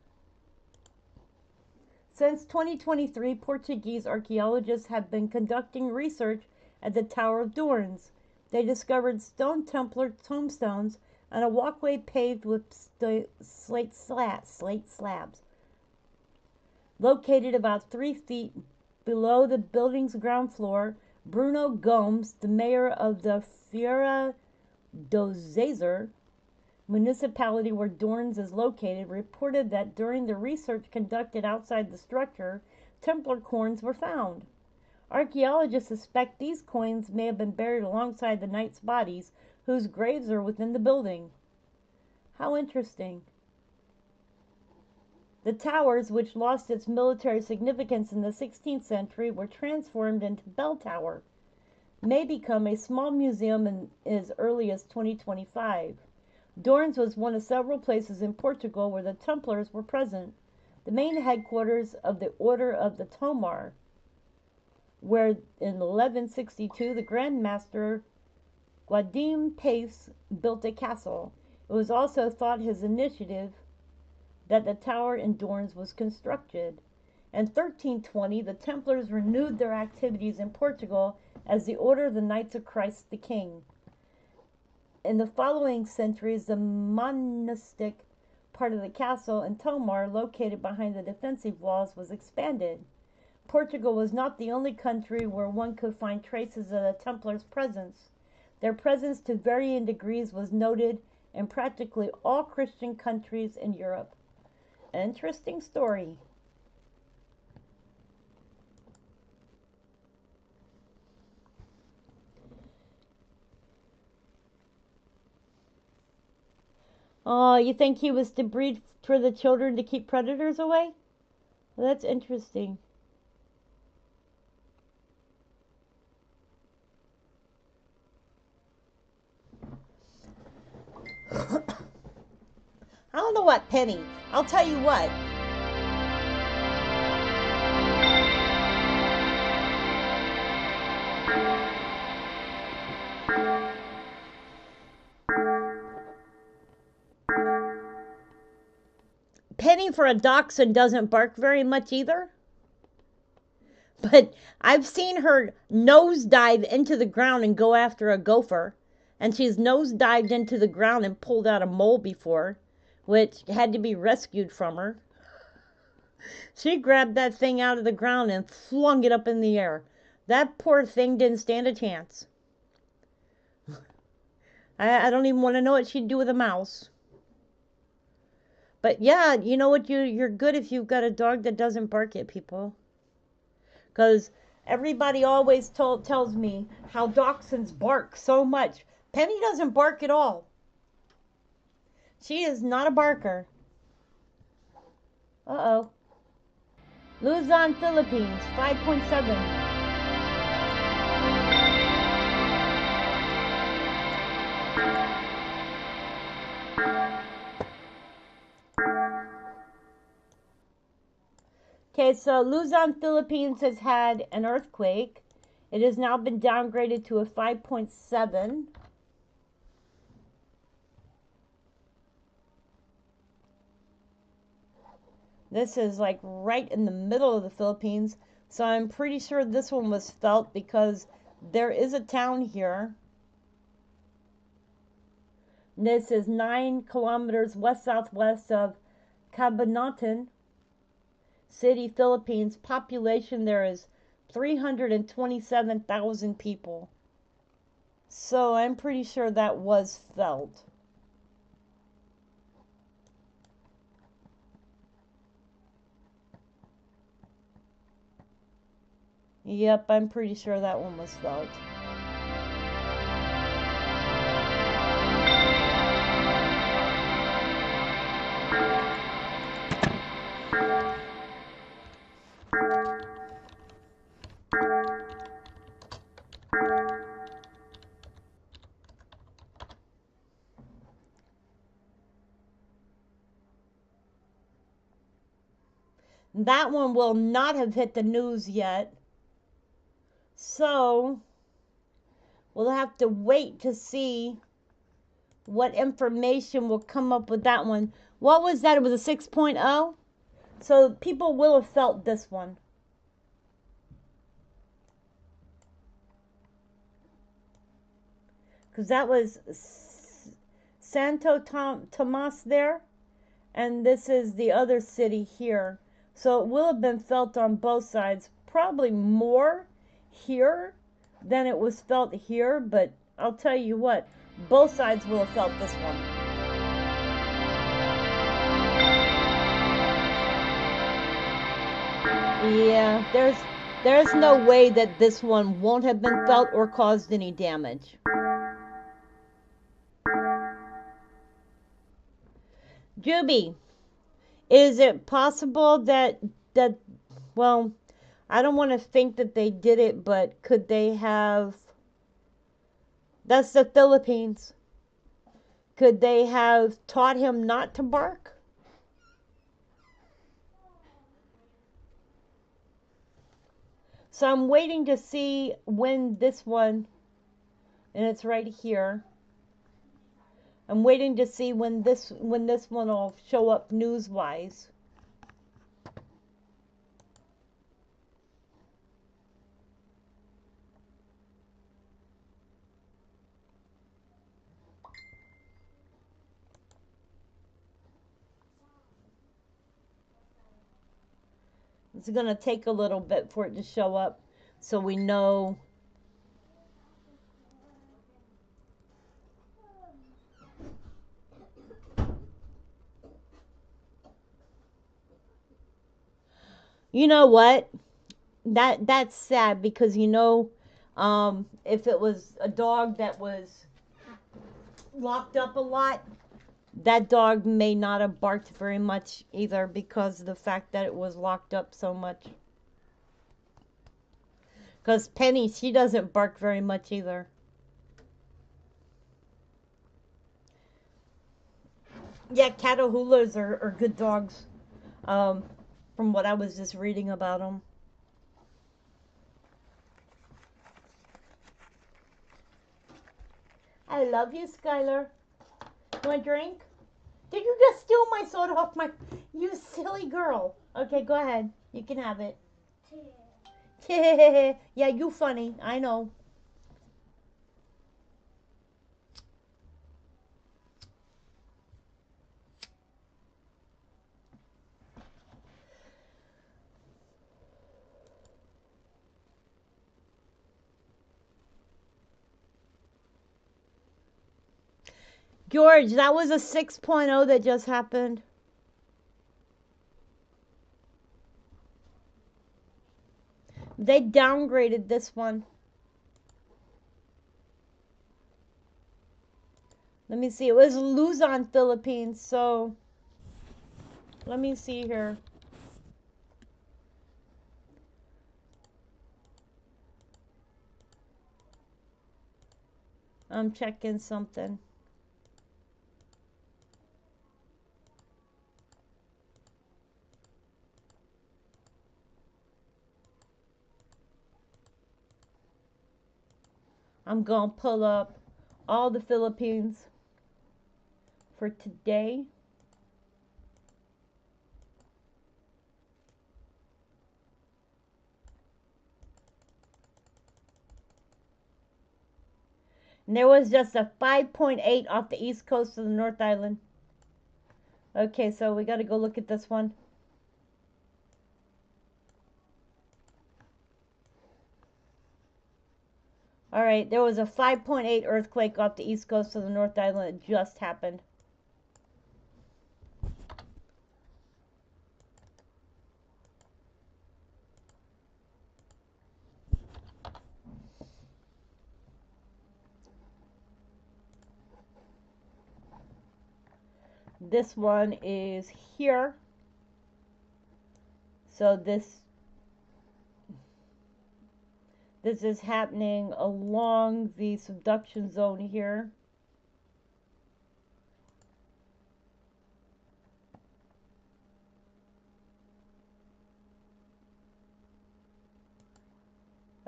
Since 2023, Portuguese archaeologists have been conducting research at the Tower of Dorns. They discovered stone Templar tombstones and a walkway paved with slate slabs. Located about 3 feet below the building's ground floor, Bruno Gomes, the mayor of the Feira do Zezer municipality where Dorns is located, reported that during the research conducted outside the structure, Templar coins were found. Archaeologists suspect these coins may have been buried alongside the knights' bodies, whose graves are within the building. How interesting. The towers, which lost its military significance in the 16th century, were transformed into bell tower, may become a small museum in as early as 2025. Dorns was one of several places in Portugal where the Templars were present. The main headquarters of the Order of the Tomar, where in 1162 the Grand Master Guadim Pace built a castle. It was also thought his initiative that the tower in Dorns was constructed. In 1320, the Templars renewed their activities in Portugal as the Order of the Knights of Christ the King. In the following centuries, the monastic part of the castle in Tomar, located behind the defensive walls, was expanded. Portugal was not the only country where one could find traces of the Templars' presence. Their presence, to varying degrees, was noted in practically all Christian countries in Europe. Interesting story. Oh, you think he was to breed for the children to keep predators away? Well, that's interesting. I don't know what, Penny. I'll tell you what. Penny for a dachshund doesn't bark very much either. But I've seen her nosedive into the ground and go after a gopher. And she's nosedived into the ground and pulled out a mole before, which had to be rescued from her. She grabbed that thing out of the ground and flung it up in the air. That poor thing didn't stand a chance. I don't even want to know what she'd do with a mouse. But yeah, you know what? You're good if you've got a dog that doesn't bark at people. Because everybody always tells me how dachshunds bark so much. Penny doesn't bark at all. She is not a barker. Uh-oh. Luzon, Philippines, 5.7. Okay, so Luzon, Philippines has had an earthquake. It has now been downgraded to a 5.7. This is like right in the middle of the Philippines, so I'm pretty sure this one was felt because there is a town here. This is 9 kilometers west-southwest of Cabanatuan City, Philippines. Population there is 327,000 people. So I'm pretty sure that was felt. Yep, I'm pretty sure that one was felt. That one will not have hit the news yet. So we'll have to wait to see what information will come up with that one. What was that? It was a 6.0? So people will have felt this one. Because that was Santo Tomas there. And this is the other city here. So it will have been felt on both sides. Probably more here than it was felt here. But I'll tell you what, both sides will have felt this one. Yeah, there's no way that this one won't have been felt or caused any damage. Juby, is it possible that well, I don't want to think that they did it, but could they have? That's the Philippines. Could they have taught him not to bark? So I'm waiting to see when this one, and it's right here. I'm waiting to see when this one will show up news-wise. It's going to take a little bit for it to show up so we know. You know what? That's sad because if it was a dog that was locked up a lot, that dog may not have barked very much either because of the fact that it was locked up so much. Because Penny, she doesn't bark very much either. Yeah, Catahoula's are good dogs. From what I was just reading about them. I love you, Skylar. You want a drink? Did you just steal my soda off my... You silly girl. Okay, go ahead. You can have it. Yeah, you funny. I know. George, that was a 6.0 that just happened. They downgraded this one. Let me see. It was Luzon, Philippines. So, let me see here. I'm checking something. I'm going to pull up all the Philippines for today. And there was just a 5.8 off the east coast of the North Island. Okay, so we got to go look at this one. All right, there was a 5.8 earthquake off the east coast of the North Island. It just happened. This one is here. So this is happening along the subduction zone here.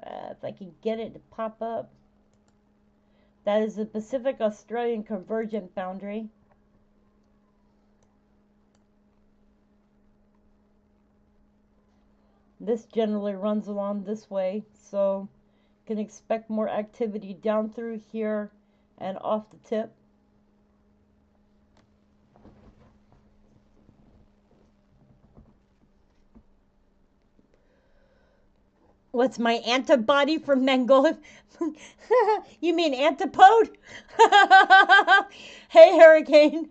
If I can get it to pop up. That is the Pacific Australian Convergent Boundary. This generally runs along this way, so you can expect more activity down through here and off the tip. What's my antibody from Mongolia? You mean antipode? Hey, Hurricane.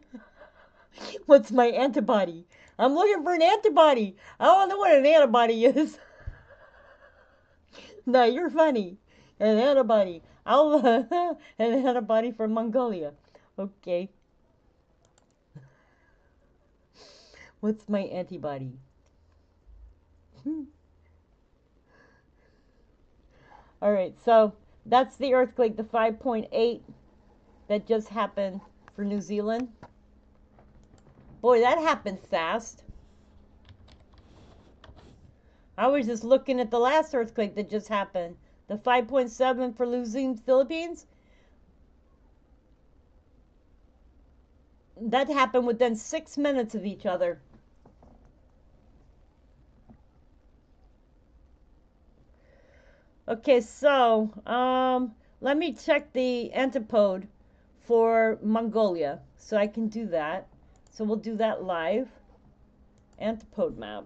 What's my antibody? I'm looking for an antibody. I don't know what an antibody is. No, you're funny. An antibody. An antibody from Mongolia. Okay. What's my antibody? All right, so that's the earthquake, the 5.8 that just happened for New Zealand. Boy, that happened fast. I was just looking at the last earthquake that just happened, the 5.7 for Luzon, Philippines. That happened within 6 minutes of each other. Okay, so let me check the antipode for Mongolia, so I can do that. So we'll do that live. Antipode map.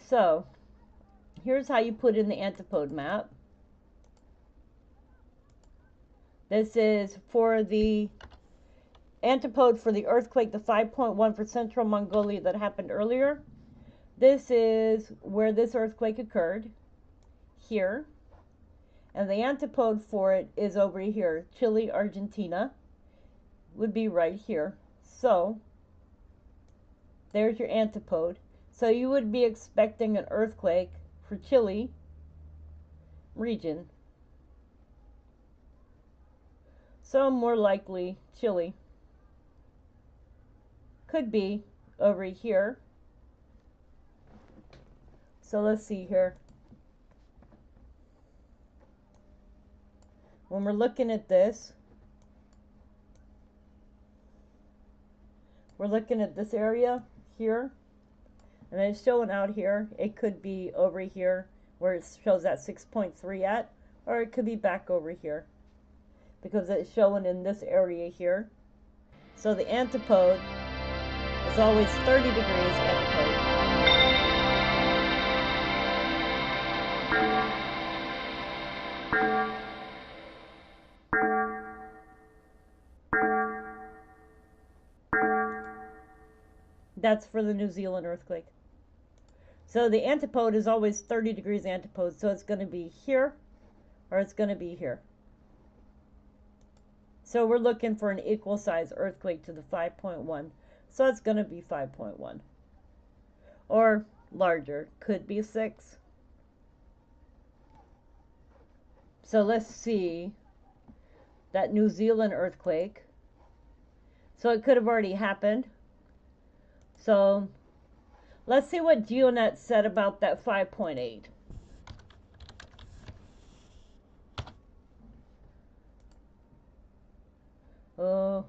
So here's how you put in the antipode map. This is for the antipode for the earthquake, the 5.1 for central Mongolia that happened earlier. This is where this earthquake occurred, here. And the antipode for it is over here. Chile, Argentina would be right here. So there's your antipode. So you would be expecting an earthquake for Chile region. So more likely Chile. Could be over here. So let's see here. When we're looking at this, we're looking at this area here, and it's showing out here. It could be over here where it shows that 6.3 at, or it could be back over here because it's showing in this area here. So the antipode is always 30 degrees antipode. That's for the New Zealand earthquake. So the antipode is always 30 degrees antipode. So it's going to be here or it's going to be here. So we're looking for an equal size earthquake to the 5.1. So it's going to be 5.1. Or larger. Could be 6. So let's see that New Zealand earthquake. So it could have already happened. So let's see what GeoNet said about that 5.8. Oh,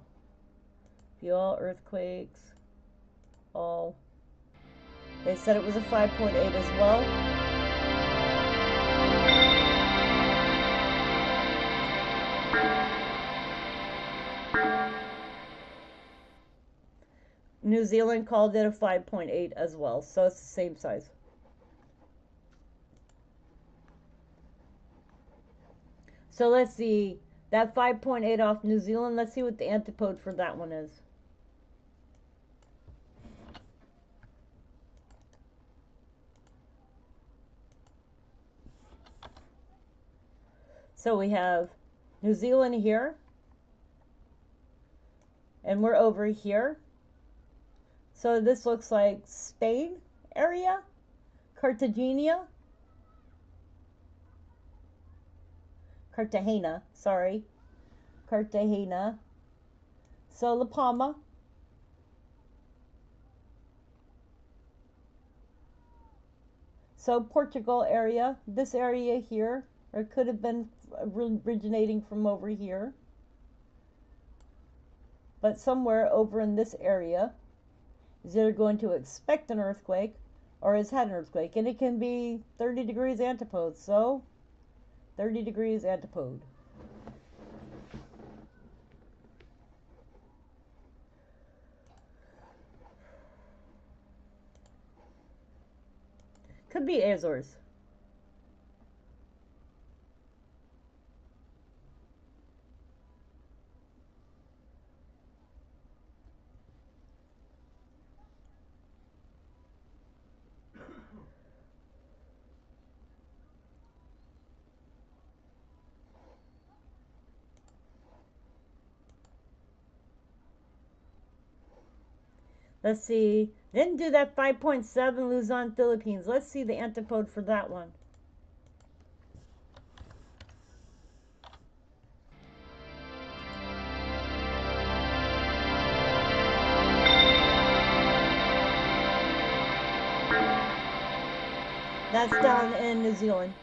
all earthquakes, all. They said it was a 5.8 as well. New Zealand called it a 5.8 as well, so it's the same size. So let's see, that 5.8 off New Zealand, let's see what the antipode for that one is. So we have New Zealand here, and we're over here. So this looks like Spain area, Cartagena, sorry, Cartagena. So La Palma. So Portugal area, this area here, or it could have been originating from over here. But somewhere over in this area is either going to expect an earthquake or has had an earthquake. And it can be 30 degrees antipode. So 30 degrees antipode. Could be Azores. Let's see. Didn't do that 5.7 Luzon, Philippines. Let's see the antipode for that one. That's down in New Zealand.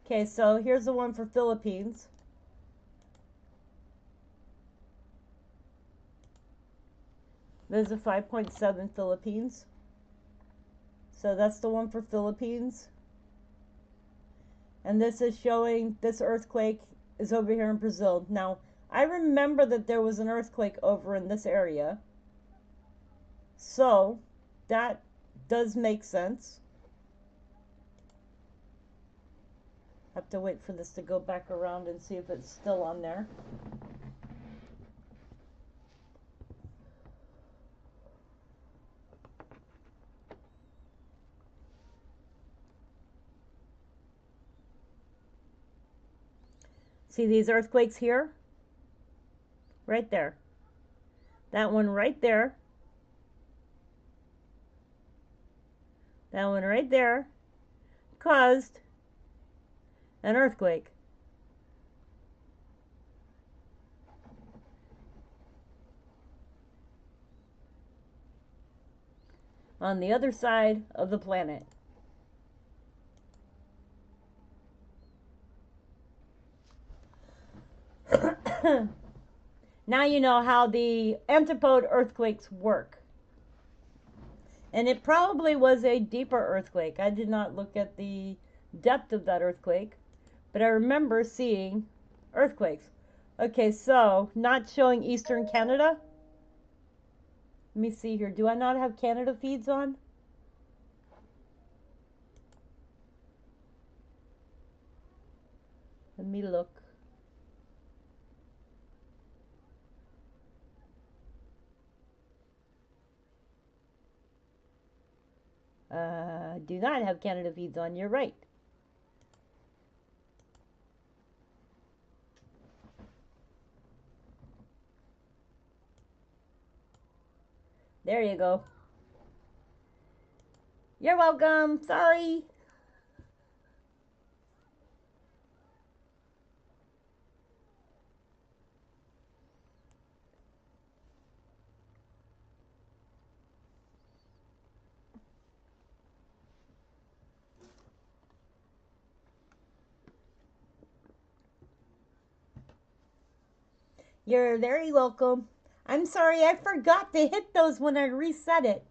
Okay, so here's the one for Philippines. There's a 5.7 Philippines. So that's the one for Philippines. And this is showing this earthquake is over here in Brazil. Now, I remember that there was an earthquake over in this area. So, that does make sense. Have to wait for this to go back around and see if it's still on there. See these earthquakes here? Right there. That one right there. That one right there caused an earthquake. On the other side of the planet. Now you know how the antipode earthquakes work. And it probably was a deeper earthquake. I did not look at the depth of that earthquake, but I remember seeing earthquakes. Okay, so not showing Eastern Canada. Let me see here. Do I not have Canada feeds on? Let me look. Do not have Canada feeds on. You're right. There you go. You're welcome. Sorry. You're very welcome. I'm sorry, I forgot to hit those when I reset it.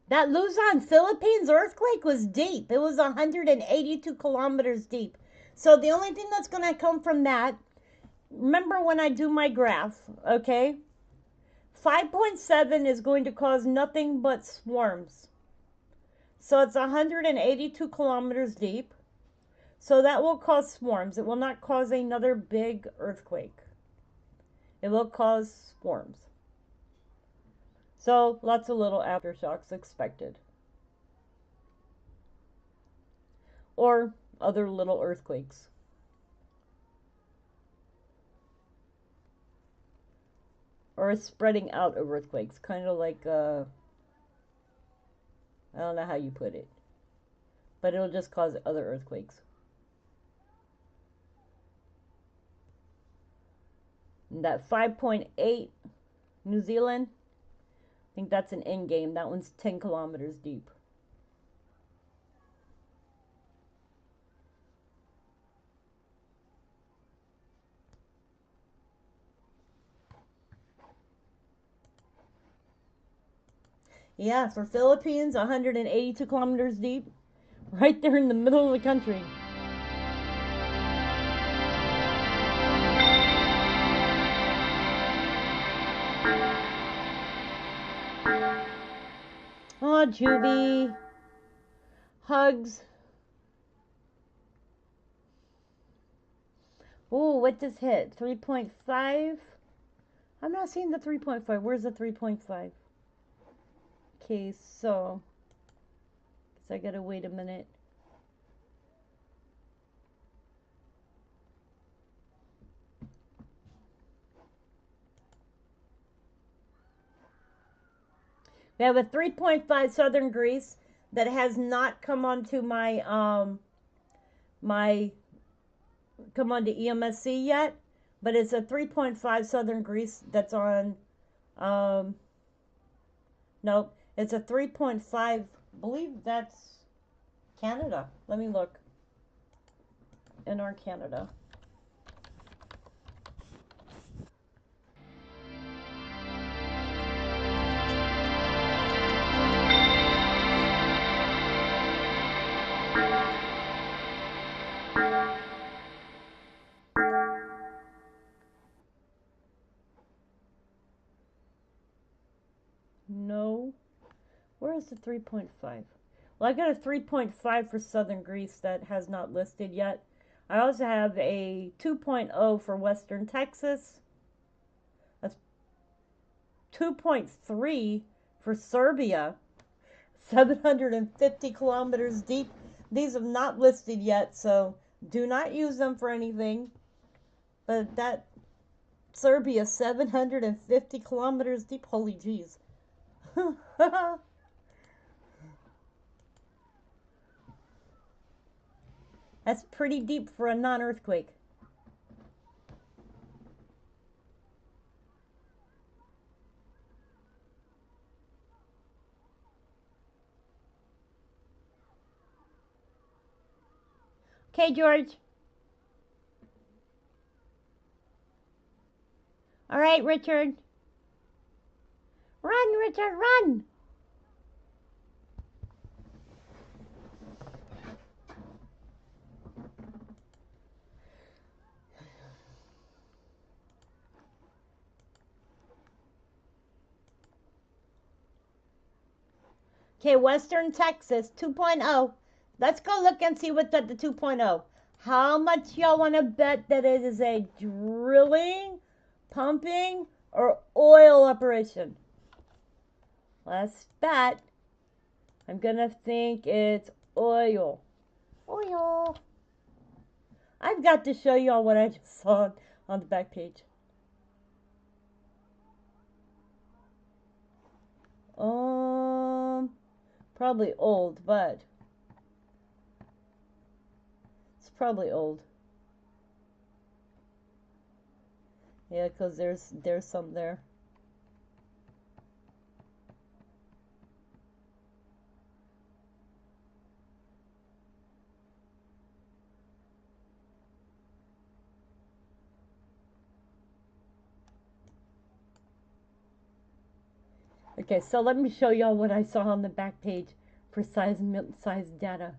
That Luzon, Philippines earthquake was deep. It was 182 kilometers deep. So the only thing that's going to come from that, remember when I do my graph, okay? 5.7 is going to cause nothing but swarms. So it's 182 kilometers deep. So that will cause swarms. It will not cause another big earthquake. It will cause swarms. So lots of little aftershocks expected. Or other little earthquakes. Or a spreading out of earthquakes. Kind of like, I don't know how you put it. But it'll just cause other earthquakes. And that 5.8 New Zealand, I think that's an end game. That one's 10 kilometers deep. Yeah, for Philippines, 182 kilometers deep. Right there in the middle of the country. Oh, Juby. Hugs. Oh, what just hit? 3.5? I'm not seeing the 3.5. Where's the 3.5? Okay, so guess I gotta wait a minute. We have a 3.5 Southern Greece that has not come onto my come onto EMSC yet, but it's a 3.5 Southern Greece that's on nope, it's a 3.5, I believe that's Canada. Let me look. In our Canada. No. Where is the 3.5? Well, I got a 3.5 for Southern Greece that has not listed yet. I also have a 2.0 for Western Texas. A 2.3 for Serbia. 750 kilometers deep. These have not listed yet, so do not use them for anything. But that Serbia, 750 kilometers deep. Holy jeez. That's pretty deep for a non-earthquake. Okay, George. All right, Richard. Run, Richard, run! Okay, Western Texas 2.0. Let's go look and see what's at the 2.0. How much y'all want to bet that it is a drilling, pumping, or oil operation? Let's bet. I'm going to think it's oil. Oil. I've got to show y'all what I just saw on the back page. Probably old, but it's probably old. Yeah, because there's some there. Okay, so let me show y'all what I saw on the back page for size data.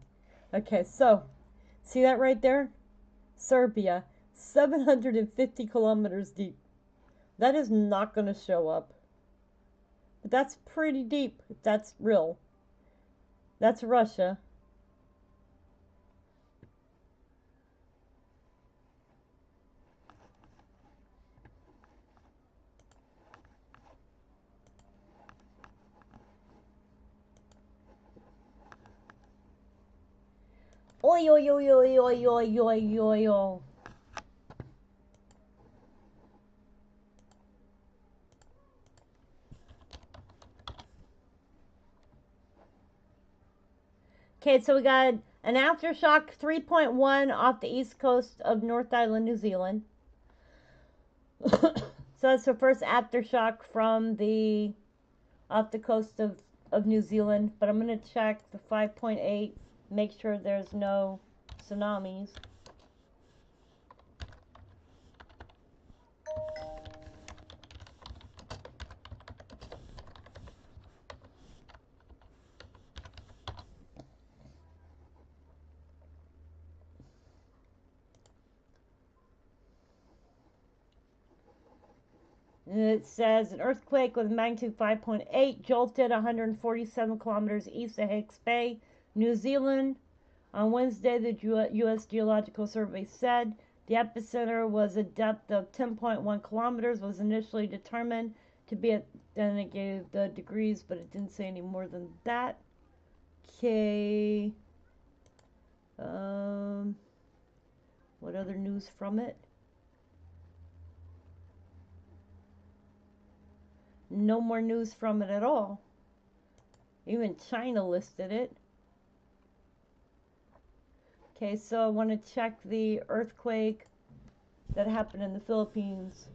Okay, so see that right there? Serbia, 750 kilometers deep. That is not going to show up. But that's pretty deep, if that's real. That's Russia. Oi, oi, oi, oi, oi, oi, oi, oi, oi. Okay, so we got an aftershock 3.1 off the east coast of North Island, New Zealand. So that's the first aftershock from the off the coast of New Zealand. But I'm going to check the 5.8, make sure there's no tsunamis. And it says an earthquake with magnitude 5.8 jolted 147 kilometers east of Hicks Bay, New Zealand. On Wednesday, the U.S. Geological Survey said the epicenter was a depth of 10.1 kilometers, was initially determined to be at, then it gave the degrees, but it didn't say any more than that. Okay. What other news from it? No more news from it at all. Even China listed it. Okay, so I want to check the earthquake that happened in the Philippines.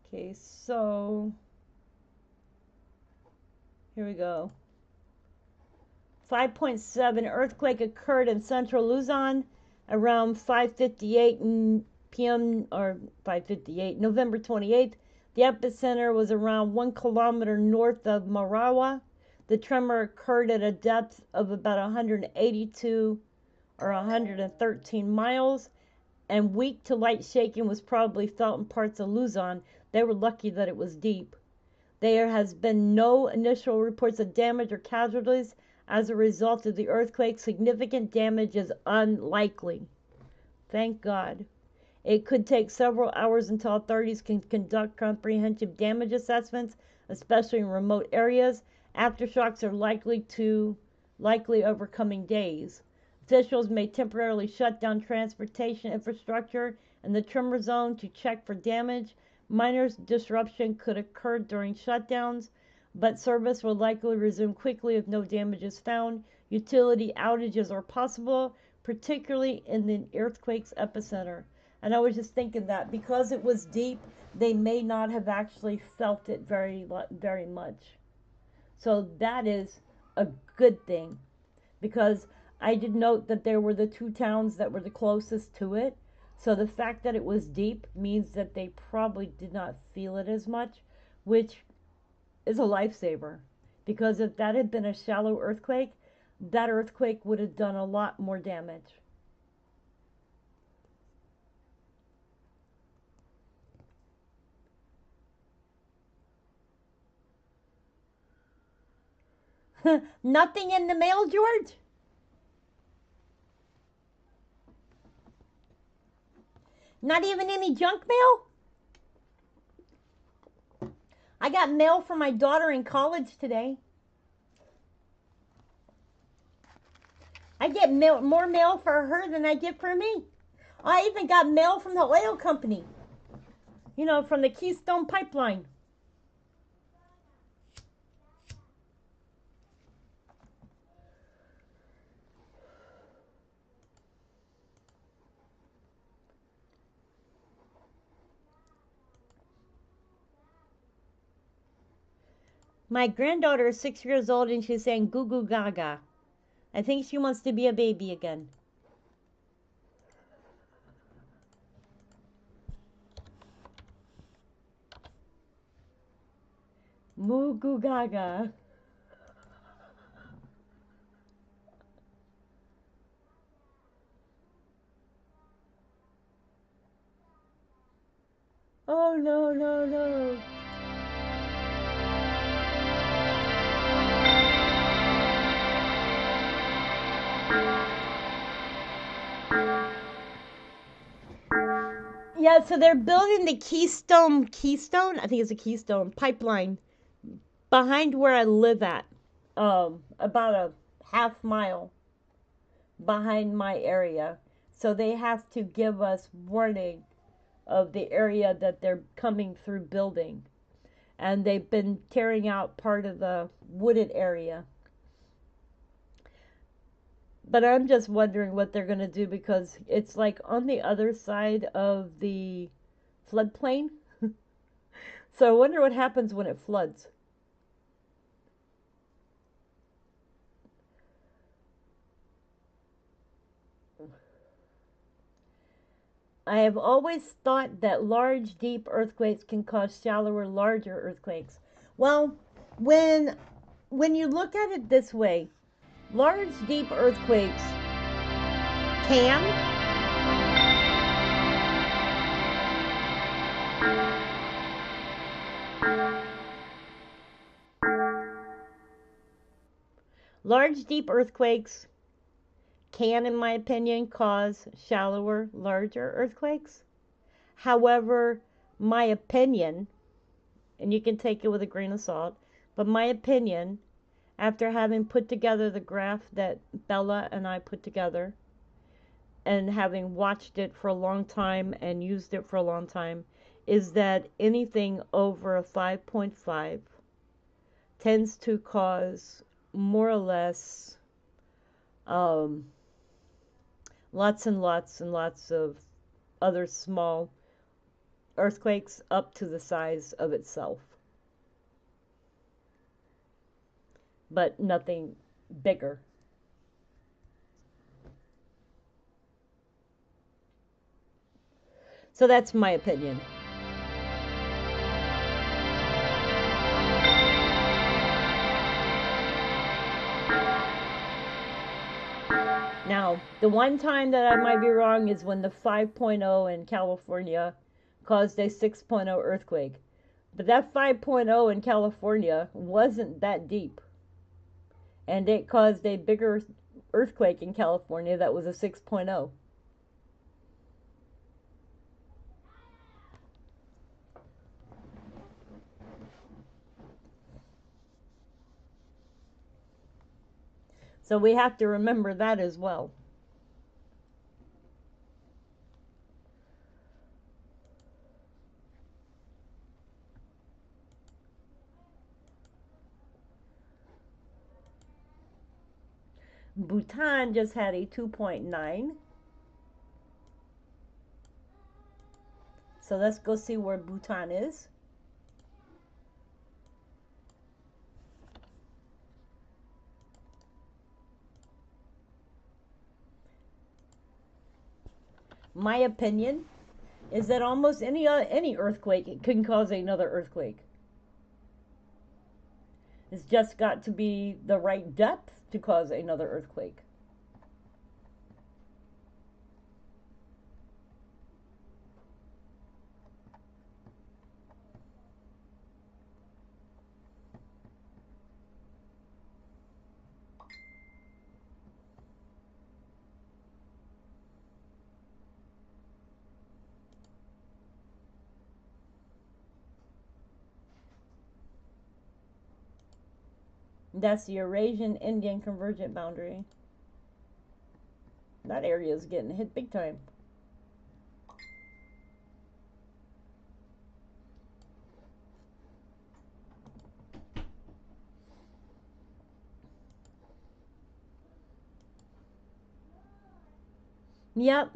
Okay, so here we go. 5.7 earthquake occurred in central Luzon around 5:58 p.m. or 5:58 November 28th. The epicenter was around 1 kilometer north of Marawa. The tremor occurred at a depth of about 182 or 113 miles, and weak to light shaking was probably felt in parts of Luzon. They were lucky that it was deep. There has been no initial reports of damage or casualties as a result of the earthquake. Significant damage is unlikely. Thank God. It could take several hours until authorities can conduct comprehensive damage assessments, especially in remote areas. Aftershocks are likely over coming days. Officials may temporarily shut down transportation infrastructure in the tremor zone to check for damage. Minor disruption could occur during shutdowns, but service will likely resume quickly if no damage is found. Utility outages are possible, particularly in the earthquake's epicenter. And I was just thinking that because it was deep, they may not have actually felt it very much. So that is a good thing, because I did note that there were the two towns that were the closest to it. So the fact that it was deep means that they probably did not feel it as much, which is a lifesaver. Because if that had been a shallow earthquake, that earthquake would have done a lot more damage. Nothing in the mail, George? Not even any junk mail? I got mail from my daughter in college today. I get more mail for her than I get for me. I even got mail from the oil company. You know, from the Keystone Pipeline. My granddaughter is 6 years old and she's saying goo goo gaga. I think she wants to be a baby again. Moo goo gaga. Oh no, no, no. Yeah, so they're building the Keystone, I think it's a Keystone pipeline behind where I live at. About a half mile behind my area. So they have to give us warning of the area that they're coming through building. And they've been tearing out part of the wooded area. But I'm just wondering what they're going to do because it's like on the other side of the floodplain. So I wonder what happens when it floods. I have always thought that large, deep earthquakes can cause shallower, larger earthquakes. Well, when you look at it this way, large, deep earthquakes can large, deep earthquakes can, in my opinion, cause shallower, larger earthquakes. However, my opinion, and you can take it with a grain of salt, but my opinion, after having put together the graph that Bella and I put together, and having watched it for a long time and used it for a long time, is that anything over a 5.5 tends to cause more or less lots and lots and lots of other small earthquakes up to the size of itself, but nothing bigger. So that's my opinion. Now, the one time that I might be wrong is when the 5.0 in California caused a 6.0 earthquake. But that 5.0 in California wasn't that deep. And it caused a bigger earthquake in California that was a 6.0. So we have to remember that as well. Bhutan just had a 2.9. So let's go see where Bhutan is. My opinion is that almost any earthquake can cause another earthquake. It's just got to be the right depth to cause another earthquake. That's the Eurasian Indian Convergent Boundary. That area is getting hit big time. Yep.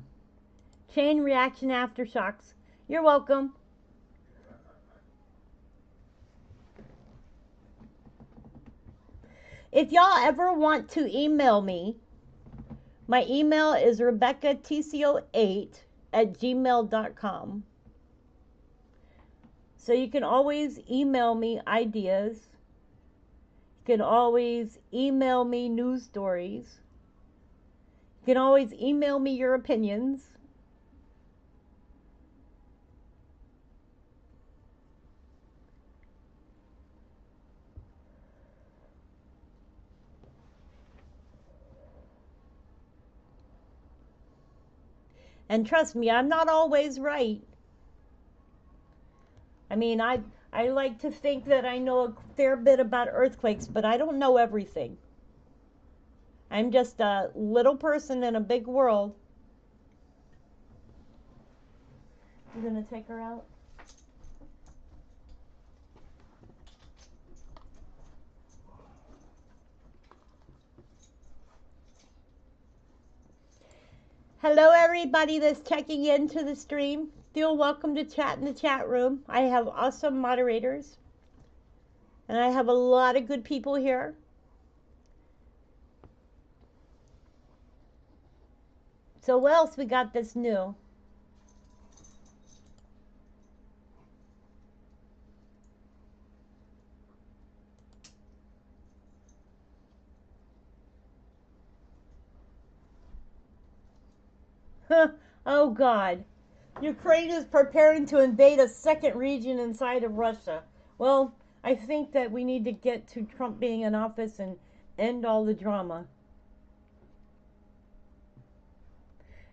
Chain reaction aftershocks. You're welcome. If y'all ever want to email me, my email is rebeccatco8@gmail.com. So you can always email me ideas. You can always email me news stories. You can always email me your opinions. And trust me, I'm not always right. I mean, I like to think that I know a fair bit about earthquakes, but I don't know everything. I'm just a little person in a big world. You gonna take her out? Hello, everybody that's checking into the stream. Feel welcome to chat in the chat room. I have awesome moderators, and I have a lot of good people here. So what else we got that's new? Oh God. Ukraine is preparing to invade a second region inside of Russia. Well, I think that we need to get to Trump being in office and end all the drama.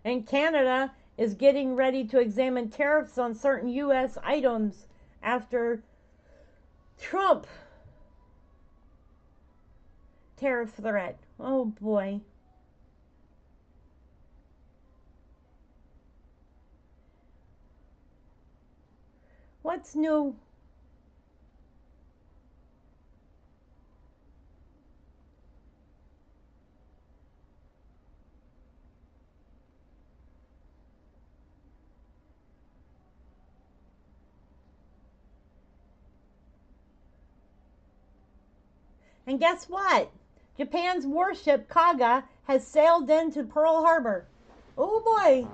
And Canada is getting ready to examine tariffs on certain U.S. items after Trump tariff threat. Oh boy. What's new? And guess what? Japan's warship Kaga has sailed into Pearl Harbor. Oh boy.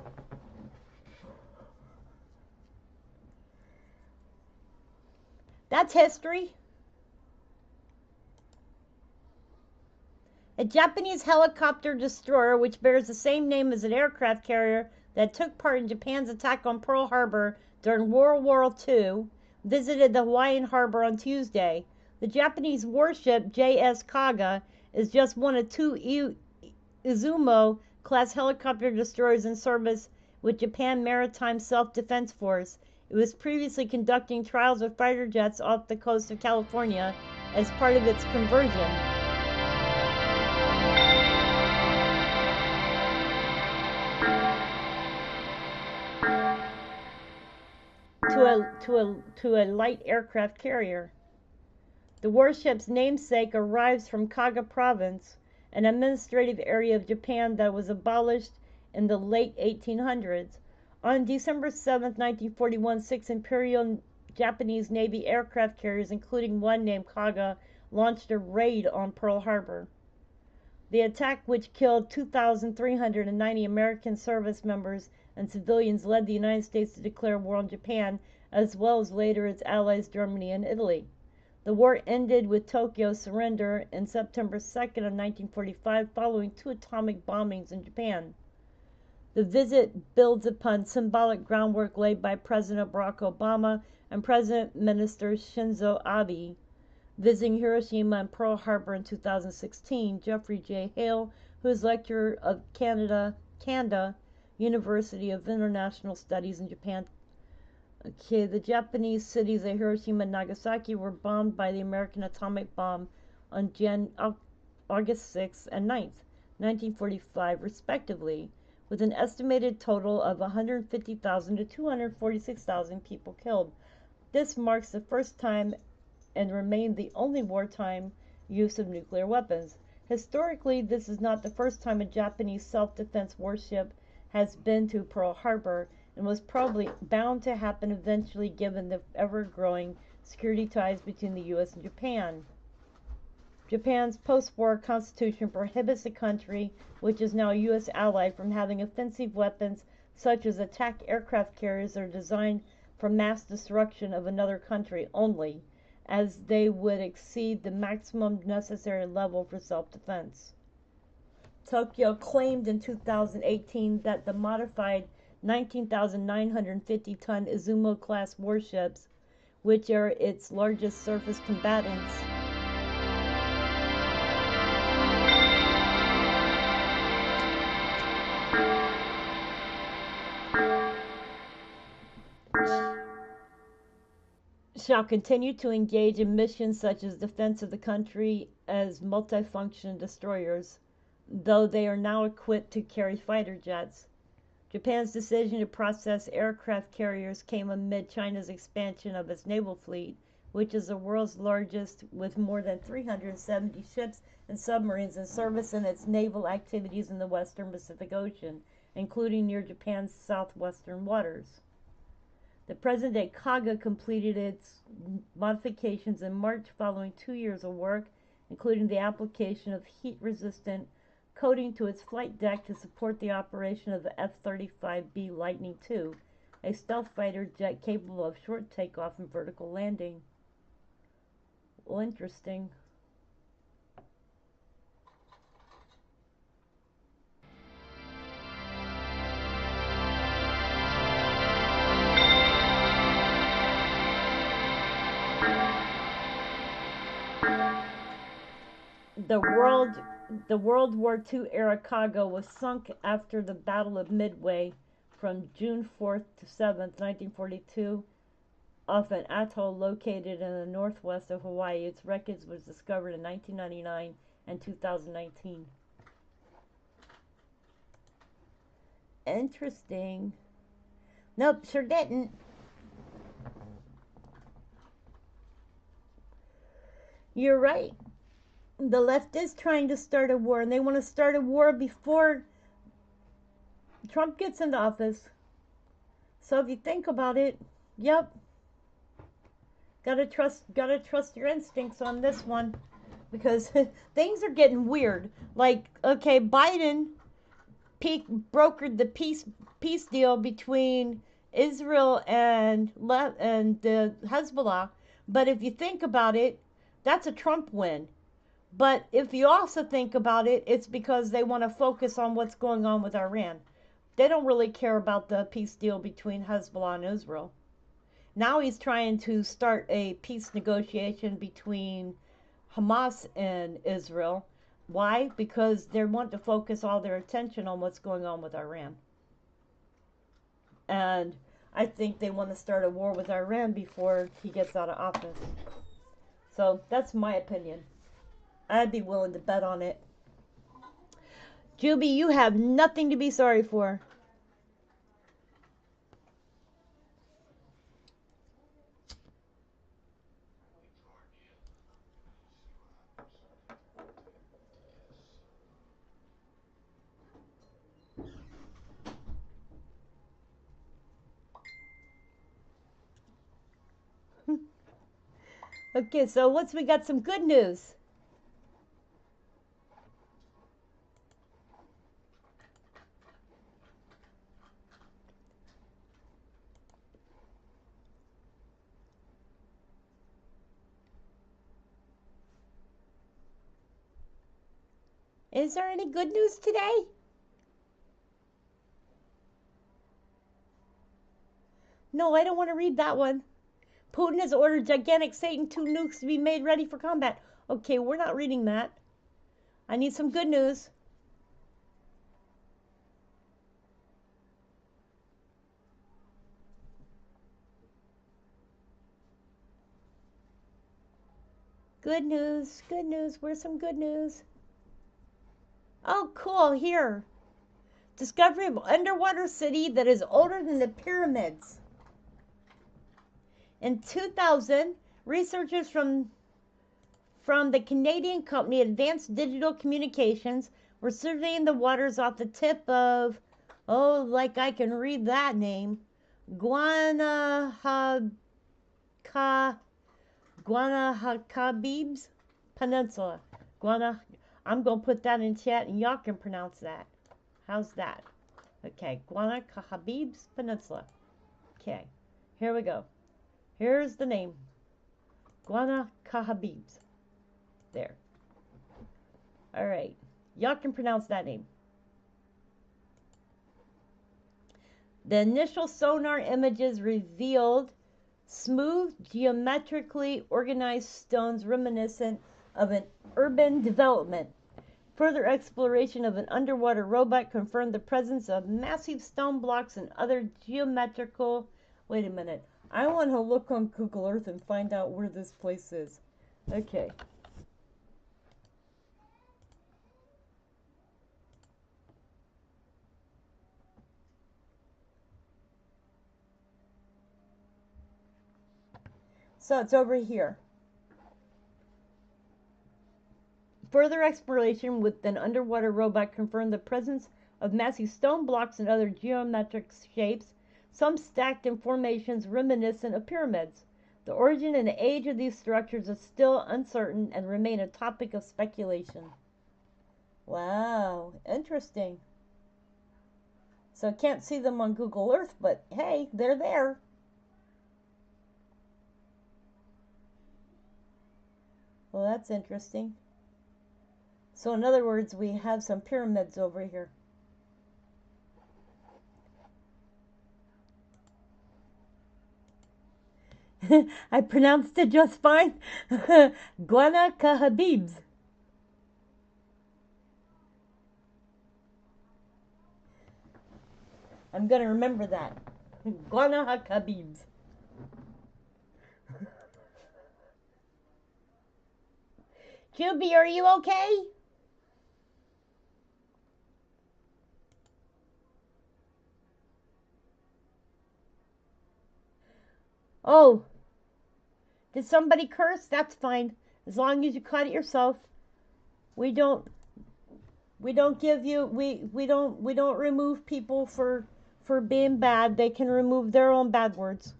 That's history. A Japanese helicopter destroyer, which bears the same name as an aircraft carrier that took part in Japan's attack on Pearl Harbor during World War II, visited the Hawaiian harbor on Tuesday. The Japanese warship JS Kaga is just one of two Izumo-class helicopter destroyers in service with Japan Maritime Self-Defense Force. It was previously conducting trials with fighter jets off the coast of California as part of its conversion to a light aircraft carrier. The warship's namesake arrives from Kaga Province, an administrative area of Japan that was abolished in the late 1800s. On December 7, 1941, 6 Imperial Japanese Navy aircraft carriers, including one named Kaga, launched a raid on Pearl Harbor. The attack, which killed 2,390 American service members and civilians, led the United States to declare war on Japan, as well as later its allies Germany and Italy. The war ended with Tokyo's surrender on September 2nd of 1945 following 2 atomic bombings in Japan. The visit builds upon symbolic groundwork laid by President Barack Obama and President Minister Shinzo Abe. Visiting Hiroshima and Pearl Harbor in 2016, Jeffrey J. Hale, who is lecturer of Kanda University of International Studies in Japan. Okay, the Japanese cities of Hiroshima and Nagasaki were bombed by the American atomic bomb on August 6th and 9th, 1945, respectively, with an estimated total of 150,000 to 246,000 people killed. This marks the first time and remained the only wartime use of nuclear weapons. Historically, this is not the first time a Japanese self-defense warship has been to Pearl Harbor, and was probably bound to happen eventually given the ever-growing security ties between the U.S. and Japan. Japan's post-war constitution prohibits the country, which is now a U.S. ally, from having offensive weapons such as attack aircraft carriers that are designed for mass destruction of another country only, as they would exceed the maximum necessary level for self-defense. Tokyo claimed in 2018 that the modified 19,950-ton Izumo-class warships, which are its largest surface combatants, shall continue to engage in missions such as defense of the country as multifunction destroyers, though they are now equipped to carry fighter jets. Japan's decision to process aircraft carriers came amid China's expansion of its naval fleet, which is the world's largest, with more than 370 ships and submarines in service in its naval activities in the western Pacific Ocean, including near Japan's southwestern waters. The present-day Kaga completed its modifications in March following 2 years of work, including the application of heat-resistant coating to its flight deck to support the operation of the F-35B Lightning II, a stealth fighter jet capable of short takeoff and vertical landing. Well, interesting. The World War II era Kaga was sunk after the Battle of Midway from June 4th to 7th, 1942, off an atoll located in the northwest of Hawaii. Its wreckage was discovered in 1999 and 2019. Interesting. Nope, sure didn't. You're right. The left is trying to start a war, and they want to start a war before Trump gets into office. So if you think about it, yep. Gotta trust your instincts on this one, because things are getting weird. Like, okay, Biden brokered the peace deal between Israel and the Hezbollah, but if you think about it, that's a Trump win. But if you also think about it, it's because they want to focus on what's going on with Iran. They don't really care about the peace deal between Hezbollah and Israel. Now he's trying to start a peace negotiation between Hamas and Israel. Why? Because they want to focus all their attention on what's going on with Iran. And I think they want to start a war with Iran before he gets out of office. So that's my opinion. I'd be willing to bet on it. Juby, you have nothing to be sorry for. Okay, so we got some good news. Is there any good news today? No, I don't want to read that one. Putin has ordered gigantic Satan II nukes to be made ready for combat. Okay, we're not reading that. I need some good news. Good news, good news. Where's some good news? Oh, cool, here. Discovery of underwater city that is older than the pyramids. In 2000, researchers from the Canadian company Advanced Digital Communications were surveying the waters off the tip of, oh, like I can read that name, Guanahakabib's Peninsula. I'm going to put that in chat and y'all can pronounce that. How's that? Okay, Guanahakabib's Peninsula. Okay. Here we go. Here's the name. Guanakahabibs. There. All right. Y'all can pronounce that name. The initial sonar images revealed smooth, geometrically organized stones reminiscent of an urban development. Further exploration of an underwater robot confirmed the presence of massive stone blocks and other geometrical... Wait a minute. I want to look on Google Earth and find out where this place is. Okay. So it's over here. Further exploration with an underwater robot confirmed the presence of massive stone blocks and other geometric shapes, some stacked in formations reminiscent of pyramids. The origin and age of these structures is still uncertain and remain a topic of speculation. Wow, interesting. So I can't see them on Google Earth, but hey, they're there. Well, that's interesting. So in other words, we have some pyramids over here. I pronounced it just fine. Guanakahabibs. I'm going to remember that. Guanakahabibs. Juby, are you okay? Oh, did somebody curse? That's fine. As long as you caught it yourself. We don't give you we don't remove people for being bad. They can remove their own bad words.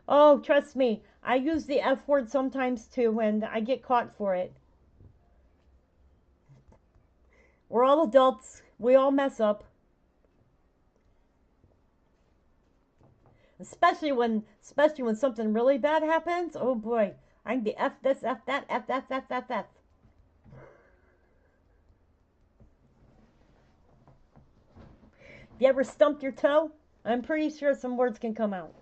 Oh, trust me. I use the F word sometimes too, and I get caught for it. We're all adults. We all mess up. Especially when something really bad happens. Oh boy. I can be F this, F that, F that, F, F, F. Have you ever stumped your toe? I'm pretty sure some words can come out.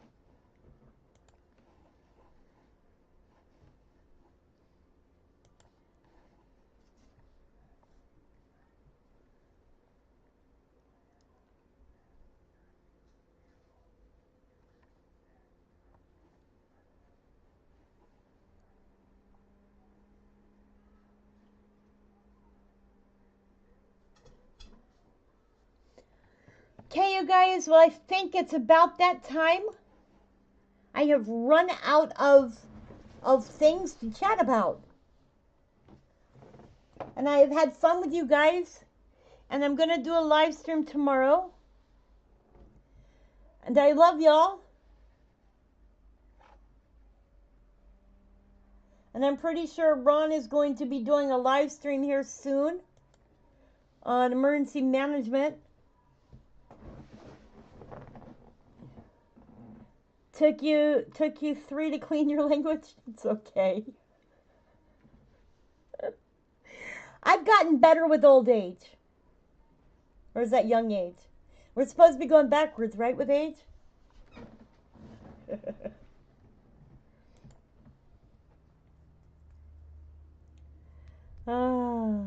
Okay, you guys, well, I think it's about that time. I have run out of things to chat about. And I have had fun with you guys. And I'm going to do a live stream tomorrow. And I love y'all. And I'm pretty sure Ron is going to be doing a live stream here soon on emergency management. Took you 3 to clean your language? It's okay. I've gotten better with old age. Or is that young age? We're supposed to be going backwards, right, with age? Ah.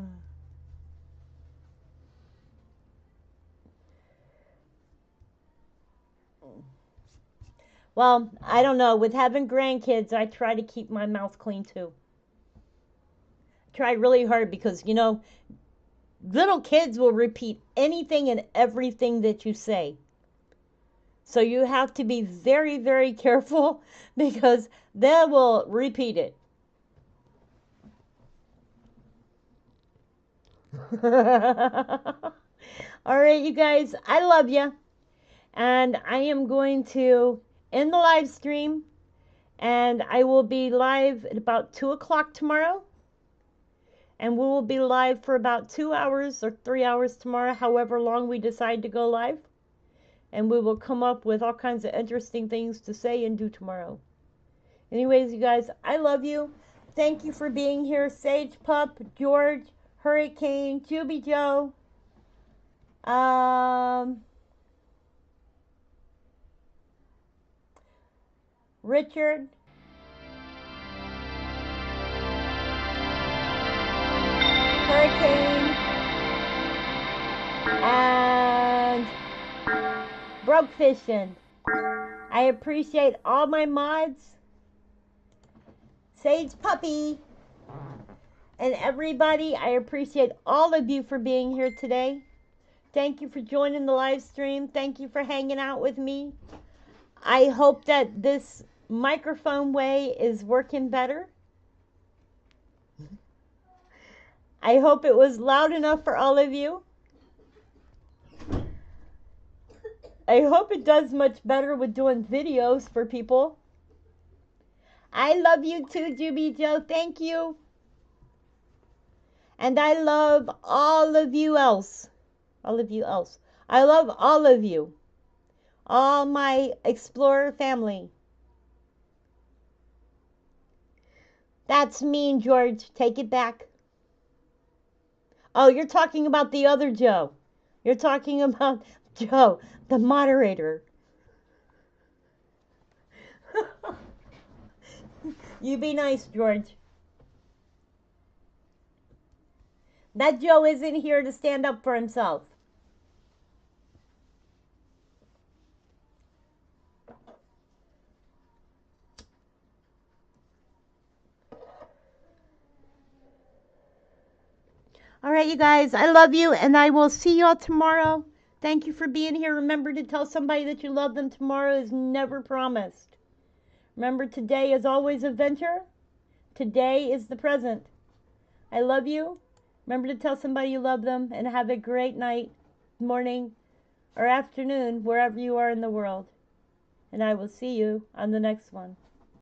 Well, I don't know. With having grandkids, I try to keep my mouth clean too. I try really hard because, you know, little kids will repeat anything and everything that you say. So you have to be very, very careful because they will repeat it. All right, you guys, I love you. And I am going to end the live stream. And I will be live at about 2 o'clock tomorrow. And we will be live for about 2 hours or 3 hours tomorrow, however long we decide to go live. And we will come up with all kinds of interesting things to say and do tomorrow. Anyways, you guys, I love you. Thank you for being here. Sage Pup, George, Hurricane, Juby Joe, Richard, Hurricane, and Broke Fishing. I appreciate all my mods, Sage Puppy, and everybody. I appreciate all of you for being here today. Thank you for joining the live stream. Thank you for hanging out with me. I hope that this microphone way is working better. I hope it was loud enough for all of you. I hope it does much better with doing videos for people. I love you too, Juby Joe. Thank you. And I love all of you else. All of you else. I love all of you. All my Explorer family. That's mean, George. Take it back. Oh, you're talking about the other Joe. You're talking about Joe, the moderator. You be nice, George. That Joe isn't here to stand up for himself. All right, you guys, I love you, and I will see y'all tomorrow. Thank you for being here. Remember to tell somebody that you love them. Tomorrow is never promised. Remember, today is always a venture. Today is the present. I love you. Remember to tell somebody you love them, and have a great night, morning, or afternoon, wherever you are in the world. And I will see you on the next one.